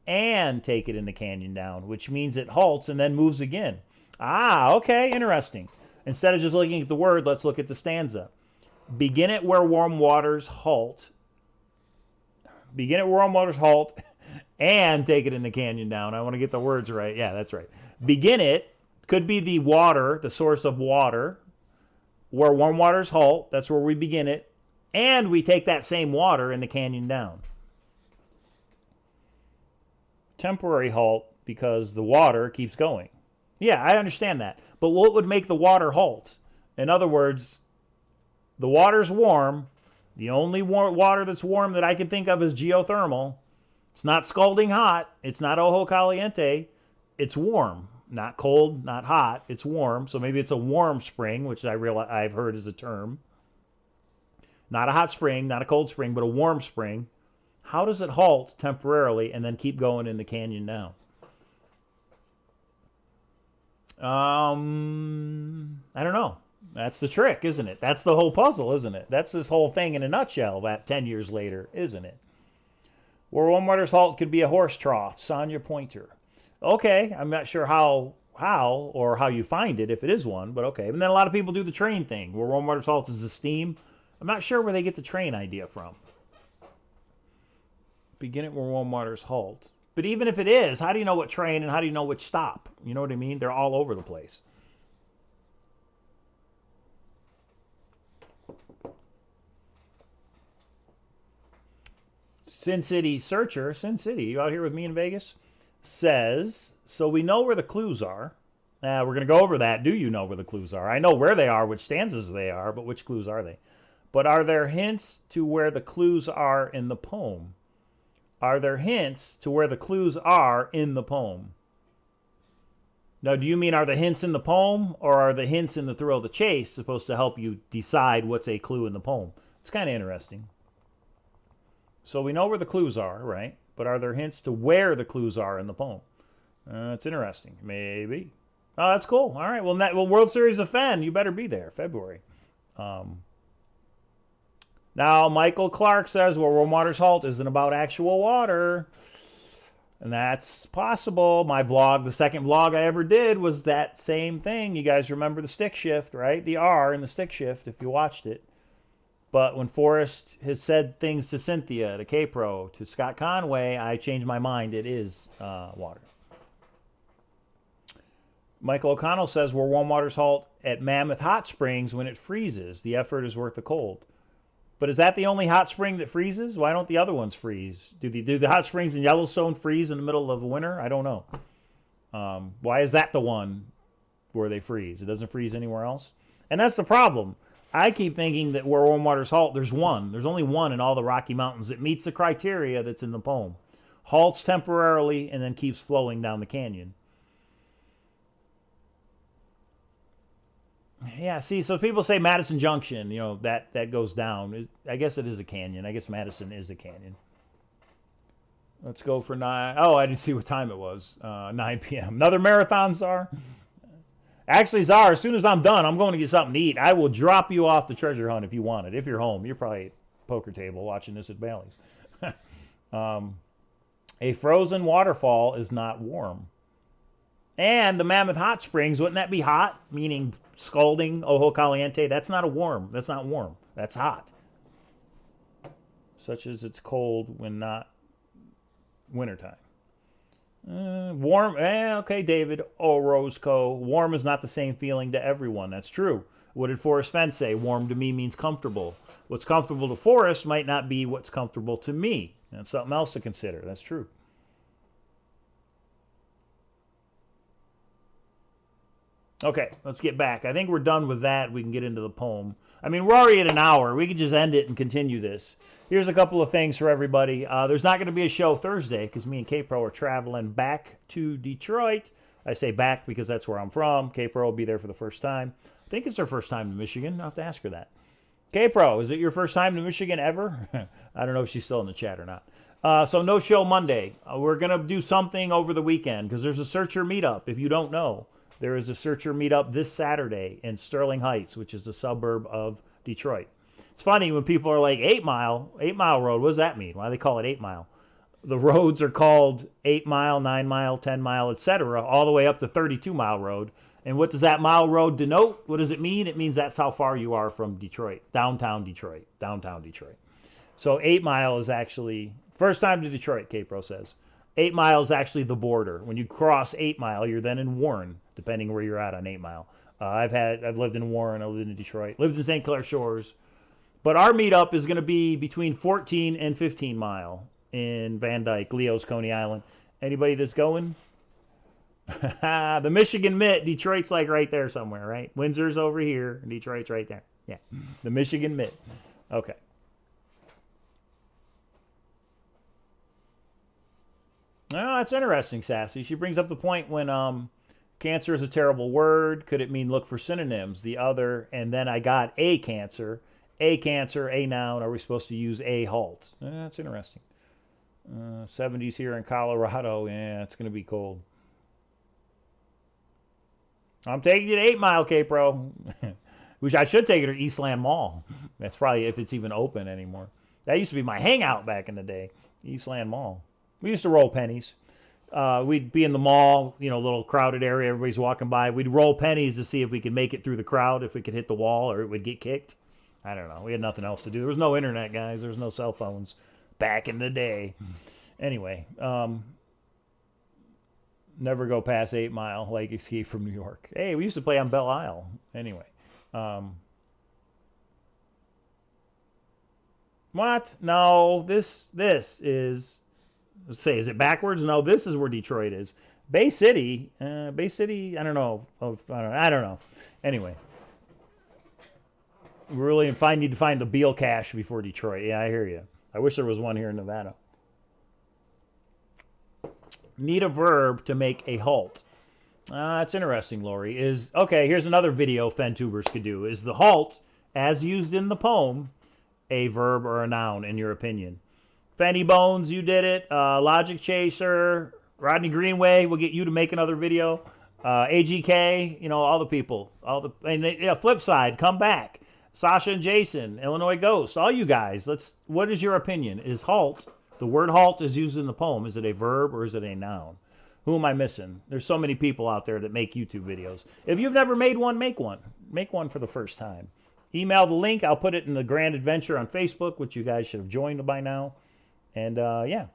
[SPEAKER 4] and take it in the canyon down, which means it halts and then moves again. Okay, interesting. Instead of just looking at the word, let's look at the stanza. Begin it where warm waters halt. Begin it where warm waters halt and take it in the canyon down. I want to get the words right. Yeah, that's right. Begin it could be the water, the source of water, where warm waters halt. That's where we begin it. And we take that same water in the canyon down. Temporary halt because the water keeps going. Yeah, I understand that. But what would make the water halt? In other words, the water's warm. The only water that's warm that I can think of is geothermal. It's not scalding hot. It's not ojo caliente. It's warm. Not cold, not hot. It's warm. So maybe it's a warm spring, which I've heard is a term. Not a hot spring, not a cold spring, but a warm spring. How does it halt temporarily and then keep going in the canyon down? I don't know. That's the trick, isn't it? That's the whole puzzle, isn't it? That's this whole thing in a nutshell, that 10 years later, isn't it? Where warm waters halt could be a horse trough, Sonia Pointer. Okay, I'm not sure how or how you find it if it is one, but okay. And then a lot of people do the train thing, where warm waters halt is the steam. I'm not sure where they get the train idea from. Begin it where warm waters halt. But even if it is, how do you know what train and how do you know which stop? You know what I mean? They're all over the place. Sin City Searcher, Sin City, you out here with me in Vegas? Says, so we know where the clues are. We're going to go over that. Do you know where the clues are? I know where they are, which stanzas they are, but which clues are they? But are there hints to where the clues are in the poem? Are there hints to where the clues are in the poem? Now, do you mean are the hints in the poem, or are the hints in the Thrill of the Chase supposed to help you decide what's a clue in the poem? It's kind of interesting. So we know where the clues are, right? But are there hints to where the clues are in the poem? It's interesting. Maybe. Oh, that's cool. All right. Well, World Series of Fenn, you better be there, February. Now, Michael Clark says, well, warm waters halt isn't about actual water. And that's possible. My vlog, the second vlog I ever did, was that same thing. You guys remember the stick shift, right? The R in the stick shift, if you watched it. But when Forrest has said things to Cynthia, to Kpro, to Scott Conway, I changed my mind. It is water. Michael O'Connell says, where warm waters halt at Mammoth Hot Springs when it freezes. The effort is worth the cold. But is that the only hot spring that freezes? Why don't the other ones freeze? Do the hot springs in Yellowstone freeze in the middle of the winter? I don't know. Why is that the one where they freeze? It doesn't freeze anywhere else? And that's the problem. I keep thinking that where warm waters halt, there's one. There's only one in all the Rocky Mountains that meets the criteria that's in the poem. Halts temporarily and then keeps flowing down the canyon. Yeah, see, so people say Madison Junction, you know, that goes down. I guess it is a canyon. I guess Madison is a canyon. Let's go for 9. Oh, I didn't see what time it was. 9 p.m. Another marathon, Czar? Actually, Czar, as soon as I'm done, I'm going to get something to eat. I will drop you off the treasure hunt if you want it. If you're home, you're probably at a poker table watching this at Bally's. A frozen waterfall is not warm. And the Mammoth Hot Springs, wouldn't that be hot? Meaning scalding, ojo caliente. That's not warm. That's hot. Such as it's cold when not wintertime. Warm, okay, David Orozco. Warm is not the same feeling to everyone. That's true. What did Forrest Fenn say? Warm to me means comfortable. What's comfortable to Forrest might not be what's comfortable to me. That's something else to consider. That's true. Okay, let's get back. I think we're done with that. We can get into the poem. I mean, we're already at an hour. We could just end it and continue this. Here's a couple of things for everybody. There's not going to be a show Thursday because me and Kpro are traveling back to Detroit. I say back because that's where I'm from. Kpro will be there for the first time. I think it's their first time to Michigan. I'll have to ask her that. Kpro, is it your first time to Michigan ever? I don't know if she's still in the chat or not. So no show Monday. We're going to do something over the weekend because there's a Searcher meetup, if you don't know. There is a Searcher meetup this Saturday in Sterling Heights, which is a suburb of Detroit. It's funny when people are like, 8 Mile Road, what does that mean? Why do they call it 8 Mile? The roads are called 8 Mile, 9 Mile, 10 Mile, etc., all the way up to 32 Mile Road. And what does that mile road denote? What does it mean? It means that's how far you are from Detroit, downtown Detroit, downtown Detroit. So 8 Mile is actually, first time to Detroit, Kpro says. 8 Mile is actually the border. When you cross 8 Mile, you're then in Warren, depending where you're at on 8 Mile. I've lived in Warren, I lived in Detroit, lived in St. Clair Shores. But our meetup is going to be between 14 and 15 Mile in Van Dyke, Leo's, Coney Island. Anybody that's going? The Michigan Mitt, Detroit's like right there somewhere, right? Windsor's over here, and Detroit's right there. Yeah, the Michigan Mitt. Okay. Oh, that's interesting, Sassy. She brings up the point when cancer is a terrible word. Could it mean look for synonyms? The other, and then I got a cancer, a noun. Are we supposed to use a halt? That's interesting. 70s here in Colorado. Yeah, it's going to be cold. I'm taking you to 8 Mile, Kpro. Which I should take it to Eastland Mall. That's probably if it's even open anymore. That used to be my hangout back in the day. Eastland Mall. We used to roll pennies. We'd be in the mall, you know, little crowded area. Everybody's walking by. We'd roll pennies to see if we could make it through the crowd, if we could hit the wall or it would get kicked. I don't know. We had nothing else to do. There was no internet, guys. There was no cell phones back in the day. Anyway, never go past 8 Mile, like Escape from New York. Hey, we used to play on Belle Isle. Anyway. What? No, this is, let's say, is it backwards? No, this is where Detroit is. Bay City, I don't know. I don't know. Anyway. We really need to find the Beale cache before Detroit. Yeah, I hear you. I wish there was one here in Nevada. Need a verb to make a halt. That's interesting, Lori. Okay, here's another video FenTubers could do. Is the halt, as used in the poem, a verb or a noun, in your opinion? Fenny Bones, you did it. Logic Chaser, Rodney Greenway, we'll get you to make another video. AGK, you know, all the people. Flip side, come back. Sasha and Jason, Illinois Ghost, all you guys. What is your opinion? Is halt, the word halt is used in the poem, is it a verb or is it a noun? Who am I missing? There's so many people out there that make YouTube videos. If you've never made one, make one. Make one for the first time. Email the link. I'll put it in the Grand Adventure on Facebook, which you guys should have joined by now. And yeah.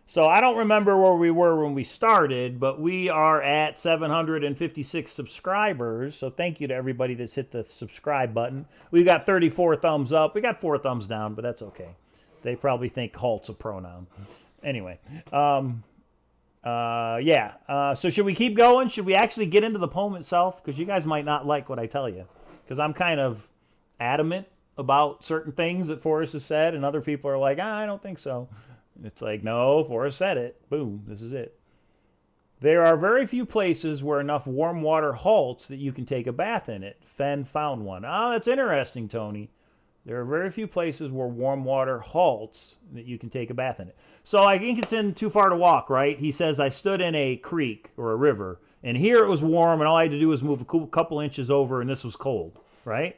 [SPEAKER 4] So I don't remember where we were when we started, but we are at 756 subscribers. So thank you to everybody that's hit the subscribe button. We've got 34 thumbs up. We got 4 thumbs down, but that's okay. They probably think halt's a pronoun. Anyway, yeah. So should we keep going? Should we actually get into the poem itself? Because you guys might not like what I tell you. Because I'm kind of adamant about certain things that Forrest has said, and other people are like, I don't think so. It's like, no, Forrest said it. Boom, this is it. There are very few places where enough warm water halts that you can take a bath in it. Fenn found one. Oh, that's interesting, Tony. There are very few places where warm water halts that you can take a bath in it. So I think it's in Too Far to Walk, right? He says, I stood in a creek or a river, and here it was warm, and all I had to do was move a couple inches over, and this was cold, right?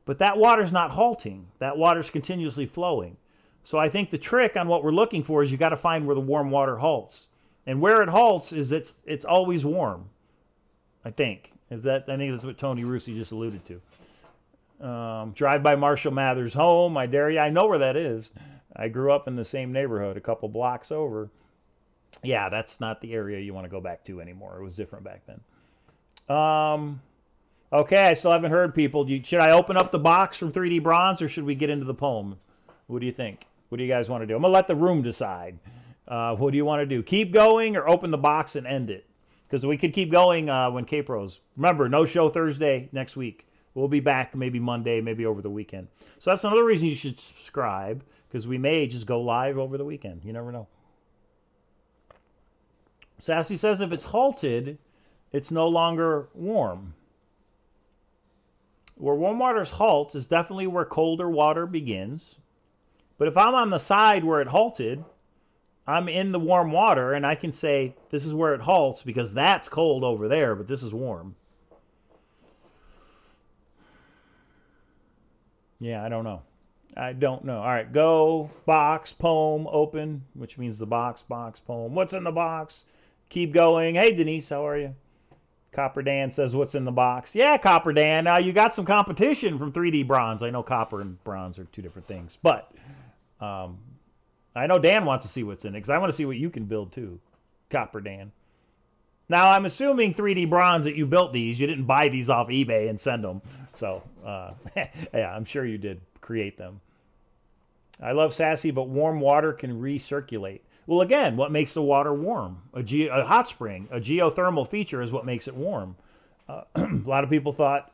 [SPEAKER 4] But that water's not halting. That water's continuously flowing. So I think the trick on what we're looking for is you got to find where the warm water halts. And where it halts is it's always warm, I think. I think that's what Tony Rusi just alluded to. Drive by Marshall Mather's home. I dare you. I know where that is. I grew up in the same neighborhood a couple blocks over. Yeah, that's not the area you want to go back to anymore. It was different back then. Okay, I still haven't heard people. Should I open up the box from 3D Bronze or should we get into the poem? What do you think? What do you guys want to do? I'm going to let the room decide. What do you want to do? Keep going or open the box and end it? Because we could keep going when Kpro's. Remember, no show Thursday next week. We'll be back maybe Monday, maybe over the weekend. So that's another reason you should subscribe, because we may just go live over the weekend. You never know. Sassy says if it's halted, it's no longer warm. Where warm water's halt is definitely where colder water begins. But if I'm on the side where it halted, I'm in the warm water, and I can say this is where it halts because that's cold over there, but this is warm. Yeah, I don't know. I don't know. All right, go, box, poem, open, which means the box, poem. What's in the box? Keep going. Hey, Denise, how are you? Copper Dan says, what's in the box? Yeah, Copper Dan. Now, you got some competition from 3D Bronze. I know copper and bronze are two different things. But I know Dan wants to see what's in it because I want to see what you can build too, Copper Dan. Now, I'm assuming 3D Bronze that you built these. You didn't buy these off eBay and send them. So, yeah, I'm sure you did create them. I love Sassy, but warm water can recirculate. Well, again, what makes the water warm? A hot spring, a geothermal feature is what makes it warm. A lot of people thought,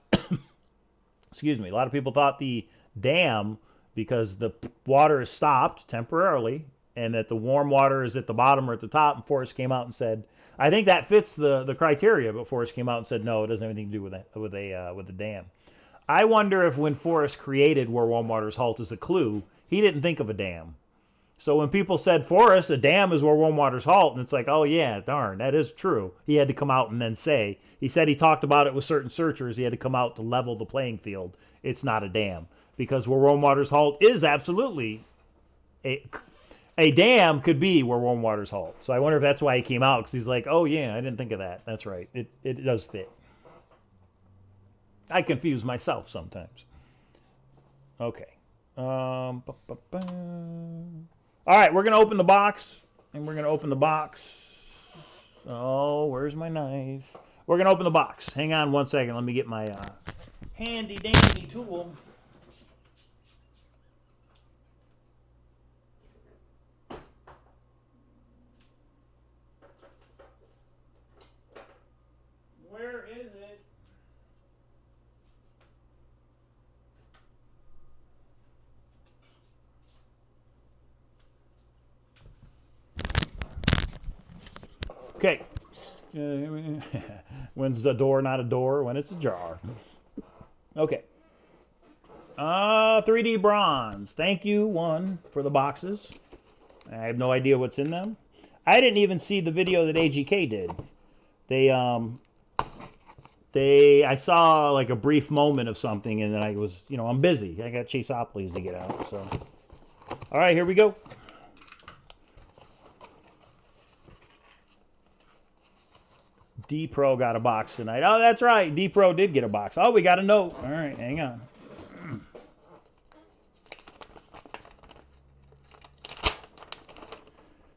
[SPEAKER 4] excuse me, a lot of people thought the dam, because the water is stopped temporarily, and that the warm water is at the bottom or at the top, and Forrest came out and said, I think that fits the criteria, but Forrest came out and said, no, it doesn't have anything to do with the dam. I wonder if when Forrest created Where Warm Waters Halt as a clue, he didn't think of a dam. So when people said, Forrest, a dam is where warm waters halt, and it's like, oh yeah, darn, that is true. He had to come out and then say, he said he talked about it with certain searchers, he had to come out to level the playing field. It's not a dam. Because where warm waters halt is absolutely, a dam could be where warm waters halt. So I wonder if that's why he came out, because he's like, oh yeah, I didn't think of that. That's right, it does fit. I confuse myself sometimes. Okay. All right, we're going to open the box, and we're going to open the box. Oh, where's my knife? We're going to open the box. Hang on one second. Let me get my handy-dandy tool. Where is it? Okay. When's the door not a door? When it's a jar. Okay. 3D Bronze. Thank you, one, for the boxes. I have no idea what's in them. I didn't even see the video that AGK did. I saw like a brief moment of something, and then I was, I'm busy. I got Chaseopolis to get out, so. All right, here we go. Kpro got a box tonight. Oh, that's right. Kpro did get a box. Oh, we got a note. All right, hang on.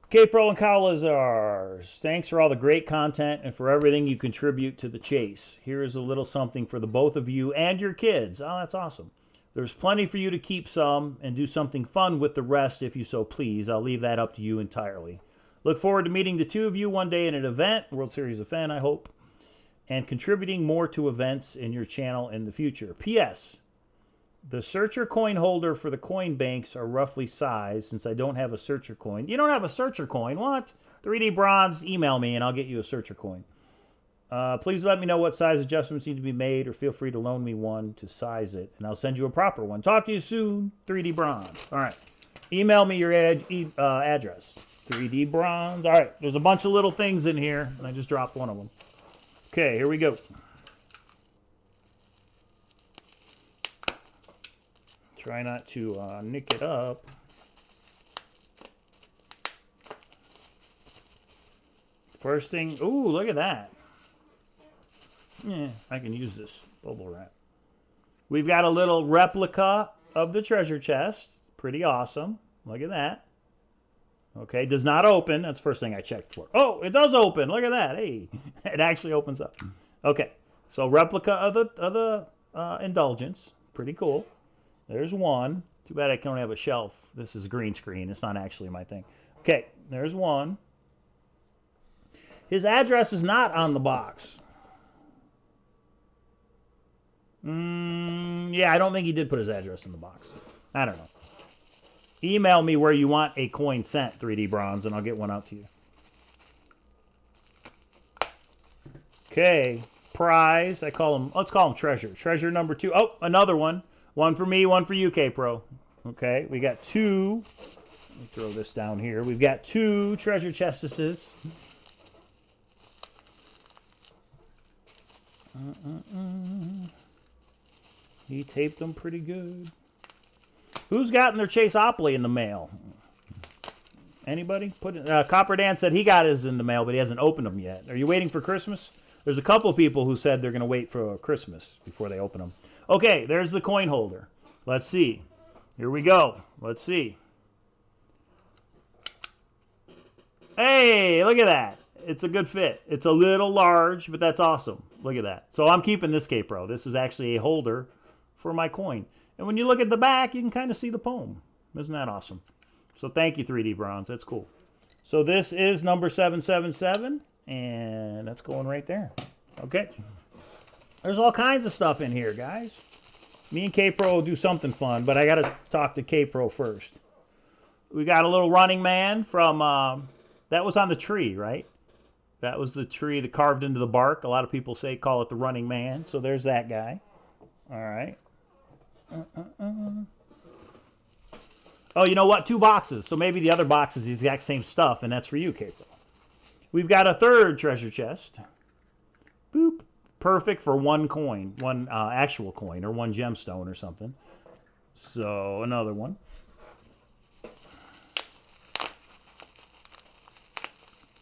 [SPEAKER 4] Kpro and Cowlazars, thanks for all the great content and for everything you contribute to the chase. Here is a little something for the both of you and your kids. Oh, that's awesome. There's plenty for you to keep some and do something fun with the rest if you so please. I'll leave that up to you entirely. Look forward to meeting the two of you one day in an event, World Series of Fenn, I hope, and contributing more to events in your channel in the future. P.S. The searcher coin holder for the coin banks are roughly sized since I don't have a searcher coin. You don't have a searcher coin? What? 3D Bronze, email me and I'll get you a searcher coin. Please let me know what size adjustments need to be made or feel free to loan me one to size it and I'll send you a proper one. Talk to you soon, 3D Bronze. All right. Email me your address. 3D Bronze. All right, there's a bunch of little things in here, and I just dropped one of them. Okay, here we go. Try not to nick it up. First thing, ooh, look at that. Yeah, I can use this bubble wrap. We've got a little replica of the treasure chest. Pretty awesome. Look at that. Okay, does not open. That's the first thing I checked for. Oh, it does open. Look at that. Hey, it actually opens up. Okay, so replica of the indulgence. Pretty cool. There's one. Too bad I don't have a shelf. This is a green screen. It's not actually my thing. Okay, there's one. His address is not on the box. Yeah, I don't think he did put his address in the box. I don't know. Email me where you want a coin sent, 3D Bronze, and I'll get one out to you. Okay, prize. Let's call him treasure. Treasure number 2. Oh, another one. One for me, one for you, Kpro. Okay, we got 2. Let me throw this down here. We've got 2 treasure chestesses. He taped them pretty good. Who's gotten their Chaseopoly in the mail? Anybody? Copper Dan said he got his in the mail, but he hasn't opened them yet. Are you waiting for Christmas? There's a couple people who said they're going to wait for Christmas before they open them. Okay, there's the coin holder. Let's see. Here we go. Let's see. Hey, look at that. It's a good fit. It's a little large, but that's awesome. Look at that. So I'm keeping this Kpro. This is actually a holder for my coin. And when you look at the back, you can kind of see the poem. Isn't that awesome? So thank you, 3D Bronze. That's cool. So this is number 777, and that's going right there. Okay. There's all kinds of stuff in here, guys. Me and Kpro will do something fun, but I got to talk to Kpro first. We got a little running man from, that was on the tree, right? That was the tree that carved into the bark. A lot of people call it the running man. So there's that guy. All right. Oh, you know what? 2 boxes. So maybe the other box is the exact same stuff, and that's for you, Kpro. We've got a third treasure chest. Boop. Perfect for 1 coin, 1 actual coin, or 1 gemstone or something. So another one.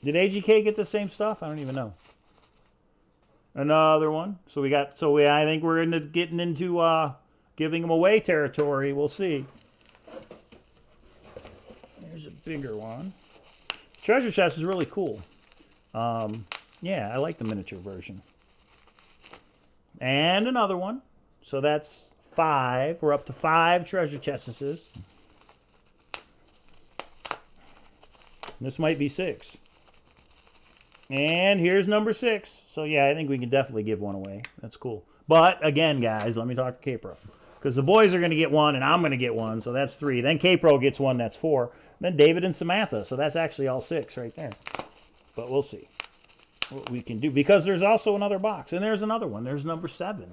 [SPEAKER 4] Did AGK get the same stuff? I don't even know. Another one. So I think we're getting into giving them away territory. We'll see. Here's a bigger one. Treasure chest is really cool. Yeah, I like the miniature version. And another one. So that's 5. We're up to 5 treasure chests. This might be 6. And here's number 6. So yeah, I think we can definitely give one away. That's cool. But again, guys, let me talk to Kpro. Because the boys are going to get 1 and I'm going to get 1. So that's 3. Then Kpro gets 1. That's 4. Then David and Samantha. So that's actually all 6 right there. But we'll see what we can do. Because there's also another box. And there's another one. There's number 7.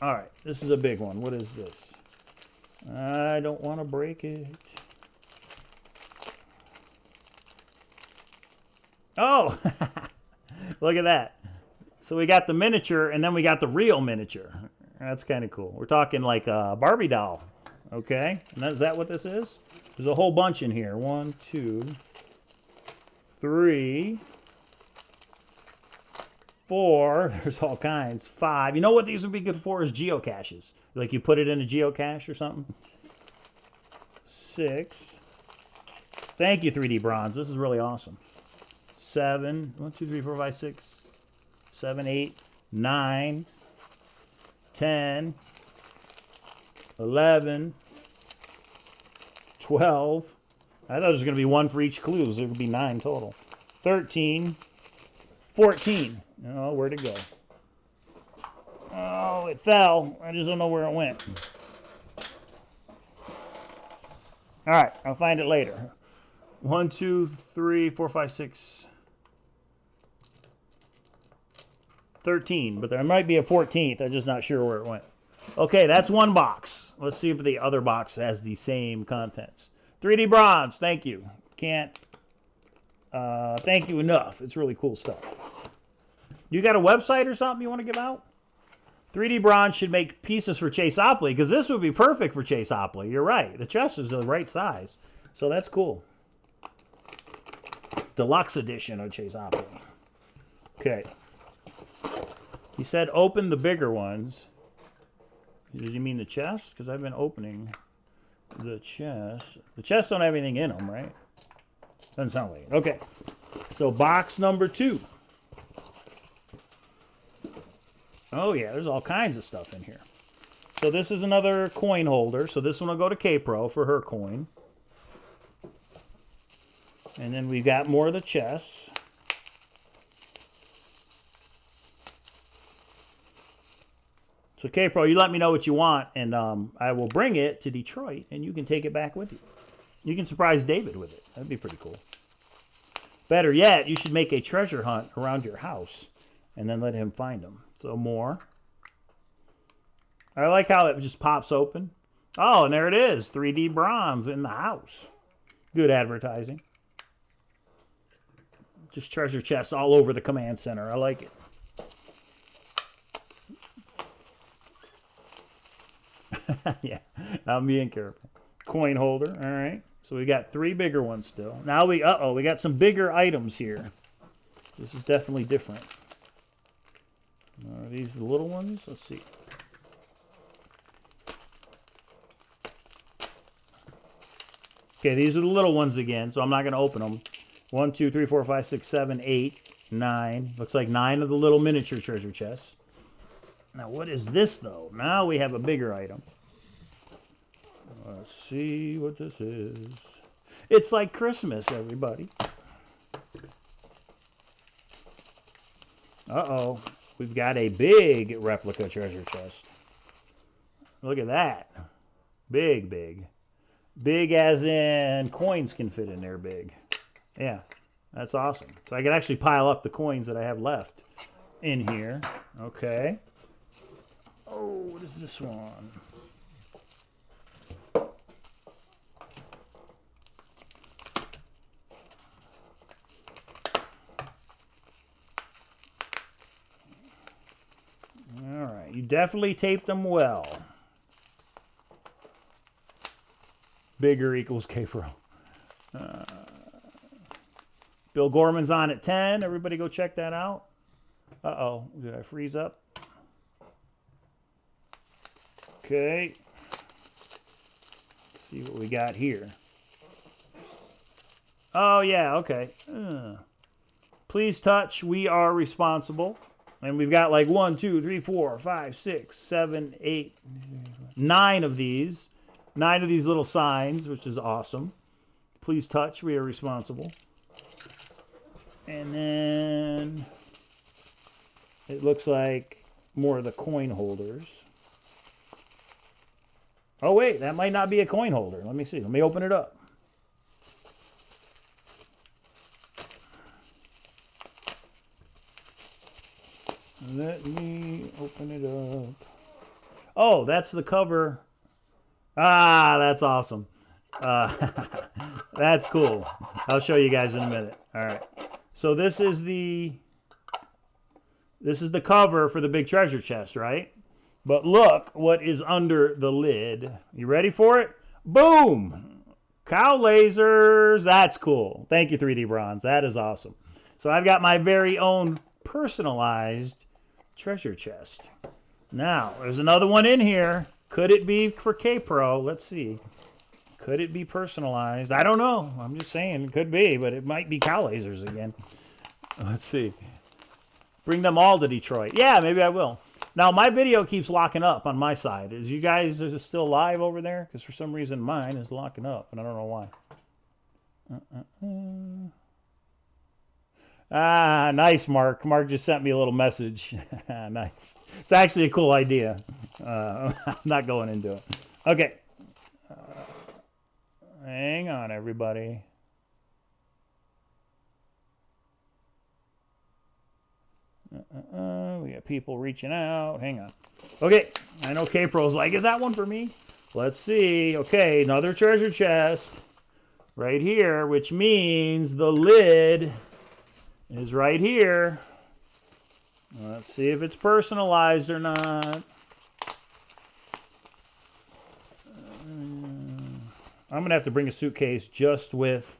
[SPEAKER 4] All right. This is a big one. What is this? I don't want to break it. Oh, look at that. So we got the miniature, and then we got the real miniature. That's kind of cool. We're talking like a Barbie doll. Okay, and is that what this is? There's a whole bunch in here. 1, 2, 3, 4. There's all kinds. 5. You know what these would be good for is geocaches. Like you put it in a geocache or something. 6. Thank you, 3D Bronze. This is really awesome. 7, 1, 2, 3, 4, 5, 6, 7, 8, 9, 10, 11, 12. I thought there was going to be 1 for each clue, so there would be 9 total. 13, 14. Oh, where'd it go? Oh, it fell. I just don't know where it went. All right, I'll find it later. 1, 2, 3, 4, 5, 6. 13, but there might be a 14th. I'm just not sure where it went. Okay, that's 1 box. Let's see if the other box has the same contents. 3D Bronze, thank you. Can't thank you enough. It's really cool stuff. You got a website or something you want to give out? 3D Bronze should make pieces for Chase Opley, because this would be perfect for Chase Opley. You're right. The chest is the right size. So that's cool. Deluxe edition of Chase Opley. Okay. He said open the bigger ones. Did you mean the chest? Because I've been opening the chest. The chests don't have anything in them, right? Doesn't sound like it. Okay. So box number 2. Oh yeah, there's all kinds of stuff in here. So this is another coin holder. So this one will go to Kpro for her coin. And then we've got more of the chests. So Kpro, you let me know what you want, and I will bring it to Detroit, and you can take it back with you. You can surprise David with it. That'd be pretty cool. Better yet, you should make a treasure hunt around your house, and then let him find them. So more. I like how it just pops open. Oh, and there it is. 3D Bronze in the house. Good advertising. Just treasure chests all over the command center. I like it. Yeah, I'm being careful. Coin holder. All right. So we got 3 bigger ones still. Now we got some bigger items here. This is definitely different. Are these the little ones? Let's see. Okay, these are the little ones again, so I'm not going to open them. 1, 2, 3, 4, 5, 6, 7, 8, 9. Looks like 9 of the little miniature treasure chests. Now, what is this, though? Now we have a bigger item. Let's see what this is. It's like Christmas, everybody. Uh-oh. We've got a big replica treasure chest. Look at that. Big, big. Big as in coins can fit in there big. Yeah, that's awesome. So I can actually pile up the coins that I have left in here. Okay. Oh, what is this one? All right, you definitely taped them well. Bigger equals Kpro. Bill Gorman's on at 10. Everybody go check that out. Uh-oh, did I freeze up? Okay. Let's see what we got here. Oh, yeah, okay. Please touch. We are responsible. And we've got like 1, 2, 3, 4, 5, 6, 7, 8, 9 of these. 9 of these little signs, which is awesome. Please touch. We are responsible. And then it looks like more of the coin holders. Oh, wait. That might not be a coin holder. Let me see. Let me open it up. Let me open it up. Oh, that's the cover. Ah, that's awesome. That's cool. I'll show you guys in a minute. All right. So this is the cover for the big treasure chest, right? But look what is under the lid. You ready for it? Boom! Cowlazars. That's cool. Thank you, 3D Bronze. That is awesome. So I've got my very own personalized treasure chest. Now, there's another one in here. Could it be for Kpro? Let's see. Could it be personalized? I don't know. I'm just saying it could be, but it might be Cowlazars again. Let's see. Bring them all to Detroit. Yeah, maybe I will. Now, my video keeps locking up on my side. Is you guys is it still live over there? Because for some reason mine is locking up, and I don't know why. Ah, nice, Mark. Mark just sent me a little message. Nice. It's actually a cool idea. I'm not going into it. Okay. Hang on, everybody. We got people reaching out. Hang on. Okay. I know Kpro's like, is that one for me? Let's see. Okay, another treasure chest right here, which means the lid is right here. Let's see if it's personalized or not. I'm going to have to bring a suitcase just with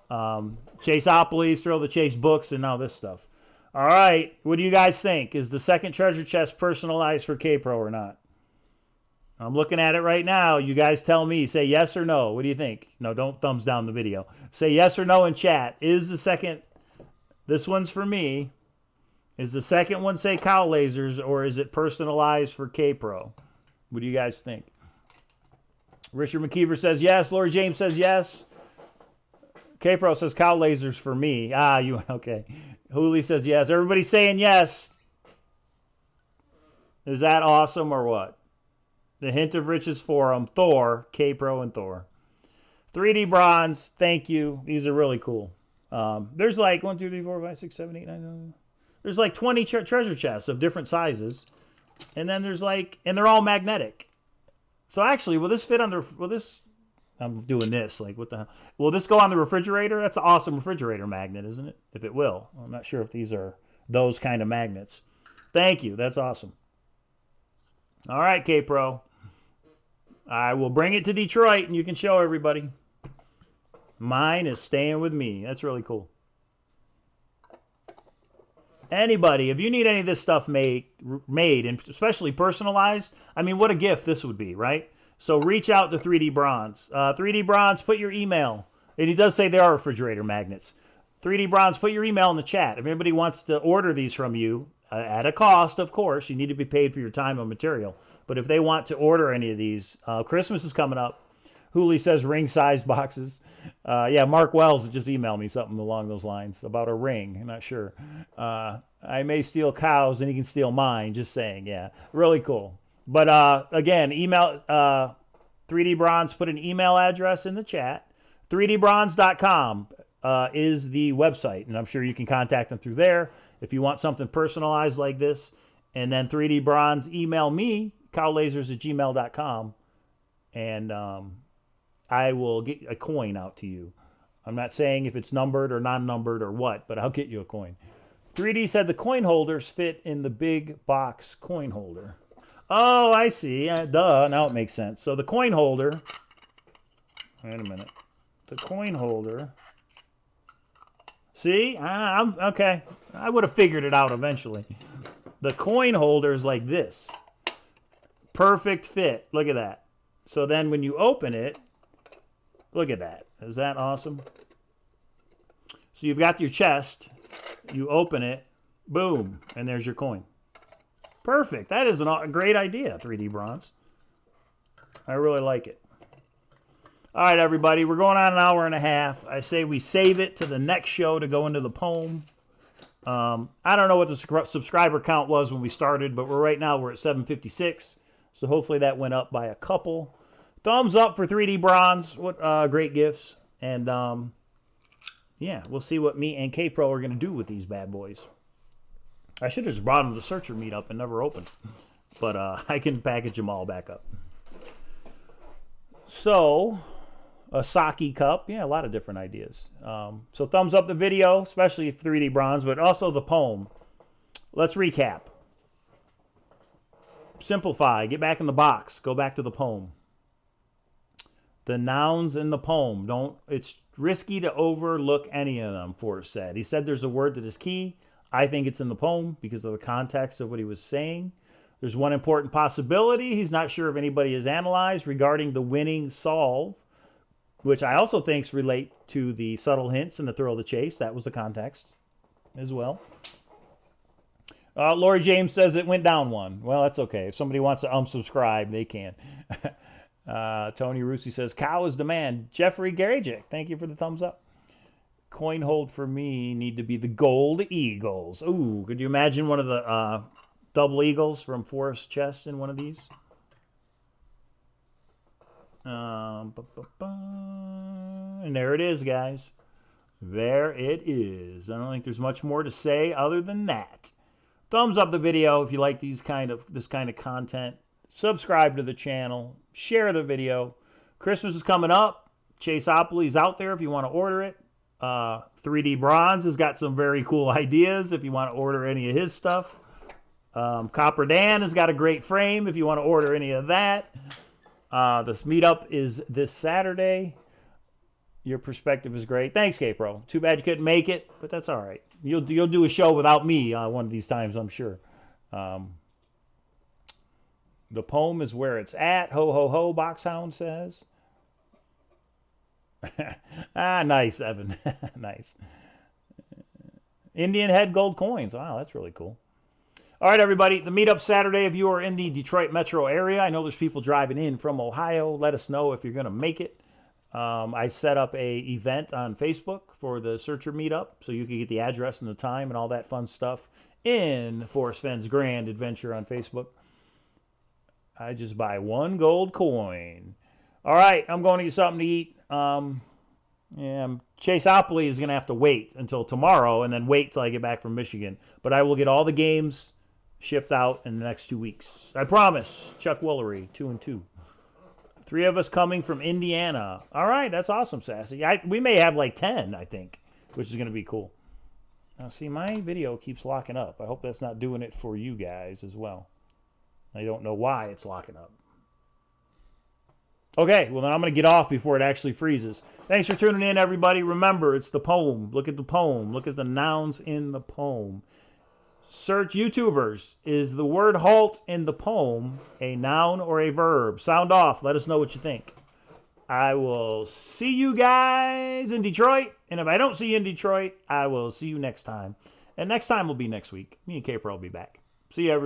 [SPEAKER 4] Chaseopolis, throw the Chase books, and now this stuff. All right, what do you guys think? Is the second treasure chest personalized for Kpro or not? I'm looking at it right now. You guys tell me. Say yes or no. What do you think? No, don't thumbs down the video. Say yes or no in chat. Is the second... This one's for me. Is the second one, say, Cowlazars, or is it personalized for Kpro? What do you guys think? Richard McKeever says yes. Lori James says yes. Kpro says Cowlazars for me. Ah, you okay. Hooley says yes. Everybody's saying yes. Is that awesome or what? The Hint of Riches Forum, Thor, Kpro, and Thor. 3D Bronze, thank you. These are really cool. There's like 1, 2, 3, 4, 5, 6, 7, 8, 9, 10. There's like 20 treasure chests of different sizes. And then there's like, and they're all magnetic. So actually, will this fit under, will this, I'm doing this, like what the hell? Will this go on the refrigerator? That's an awesome refrigerator magnet, isn't it? If it will. I'm not sure if these are those kind of magnets. Thank you. That's awesome. All right, Kpro. I will bring it to Detroit and you can show everybody. Mine is staying with me. That's really cool. Anybody, if you need any of this stuff made, and especially personalized, I mean, what a gift this would be, right? So reach out to 3D Bronze. 3D Bronze, put your email. And he does say they are refrigerator magnets. 3D Bronze, put your email in the chat. If anybody wants to order these from you, at a cost, of course, you need to be paid for your time and material. But if they want to order any of these, Christmas is coming up. Hooley says ring-sized boxes. Yeah, Mark Wells just emailed me something along those lines about a ring. I'm not sure. I may steal cows and he can steal mine. Just saying, yeah. Really cool. But again, email 3D Bronze, put an email address in the chat. 3dbronze.com is the website, and I'm sure you can contact them through there if you want something personalized like this. And then 3D Bronze, email me, cowlazars@gmail.com, and I will get a coin out to you. I'm not saying if it's numbered or non-numbered or what, but I'll get you a coin. 3D said the coin holders fit in the big box coin holder. Oh, I see. Duh, now it makes sense. So the coin holder, wait a minute. The coin holder, see? I'm okay. I would have figured it out eventually. The coin holder is like this. Perfect fit. Look at that. So then when you open it, look at that. Is that awesome? So you've got your chest. You open it. Boom. And there's your coin. Perfect. That is a great idea, 3D Bronze. I really like it. All right, everybody. We're going on an hour and a half. I say we save it to the next show to go into the poem. I don't know what the subscriber count was when we started, but right now we're at 756. So hopefully that went up by a couple. Thumbs up for 3D Bronze. What great gifts. And yeah, we'll see what me and Kpro are going to do with these bad boys. I should have just brought them to the Searcher meetup and never opened. But I can package them all back up. So, a sake cup. Yeah, a lot of different ideas. So thumbs up the video, especially 3D Bronze, but also the poem. Let's recap. Simplify. Get back in the box. Go back to the poem. The nouns in the poem. It's risky to overlook any of them, Forrest said. He said there's a word that is key. I think it's in the poem because of the context of what he was saying. There's one important possibility he's not sure if anybody has analyzed regarding the winning solve, which I also think relate to the subtle hints and the thrill of the chase. That was the context as well. Lori James says it went down one. Well, that's okay. If somebody wants to unsubscribe, they can. Tony Rusi says, cow is demand. Jeffrey Garajik, thank you for the thumbs up. Coin hold for me need to be the gold eagles. Ooh, could you imagine one of the double eagles from Forrest's chest in one of these? And there it is, guys. There it is. I don't think there's much more to say other than that. Thumbs up the video if you like this kind of content. Subscribe to the channel. Share the video. Christmas is coming up. Chaseopoly's out there if you want to order it. 3D Bronze has got some very cool ideas if you want to order any of his stuff. Copper Dan has got a great frame if you want to order any of that. This meetup is this Saturday. Your perspective is great. Thanks, Kpro. Too bad you couldn't make it, but that's all right. You'll do a show without me one of these times, I'm sure. The poem is where it's at. Ho, ho, ho, Boxhound says. Nice, Evan. Nice. Indian head gold coins. Wow, that's really cool. All right, everybody. The meetup Saturday, if you are in the Detroit metro area, I know there's people driving in from Ohio. Let us know if you're going to make it. I set up a event on Facebook for the Searcher meetup, so you can get the address and the time and all that fun stuff in Forrest Fenn's Grand Adventure on Facebook. I just buy one gold coin. All right, I'm going to get something to eat. Chaseopoly is going to have to wait until tomorrow and then wait till I get back from Michigan. But I will get all the games shipped out in the next 2 weeks. I promise. Chuck Woolery, 2 and 2. 3 of us coming from Indiana. All right, that's awesome, Sassy. We may have like 10, I think, which is going to be cool. Now, see, my video keeps locking up. I hope that's not doing it for you guys as well. I don't know why it's locking up. Okay, well, then I'm going to get off before it actually freezes. Thanks for tuning in, everybody. Remember, it's the poem. Look at the poem. Look at the nouns in the poem. Search YouTubers. Is the word halt in the poem a noun or a verb? Sound off. Let us know what you think. I will see you guys in Detroit. And if I don't see you in Detroit, I will see you next time. And next time will be next week. Me and Kpro will be back. See you, everybody.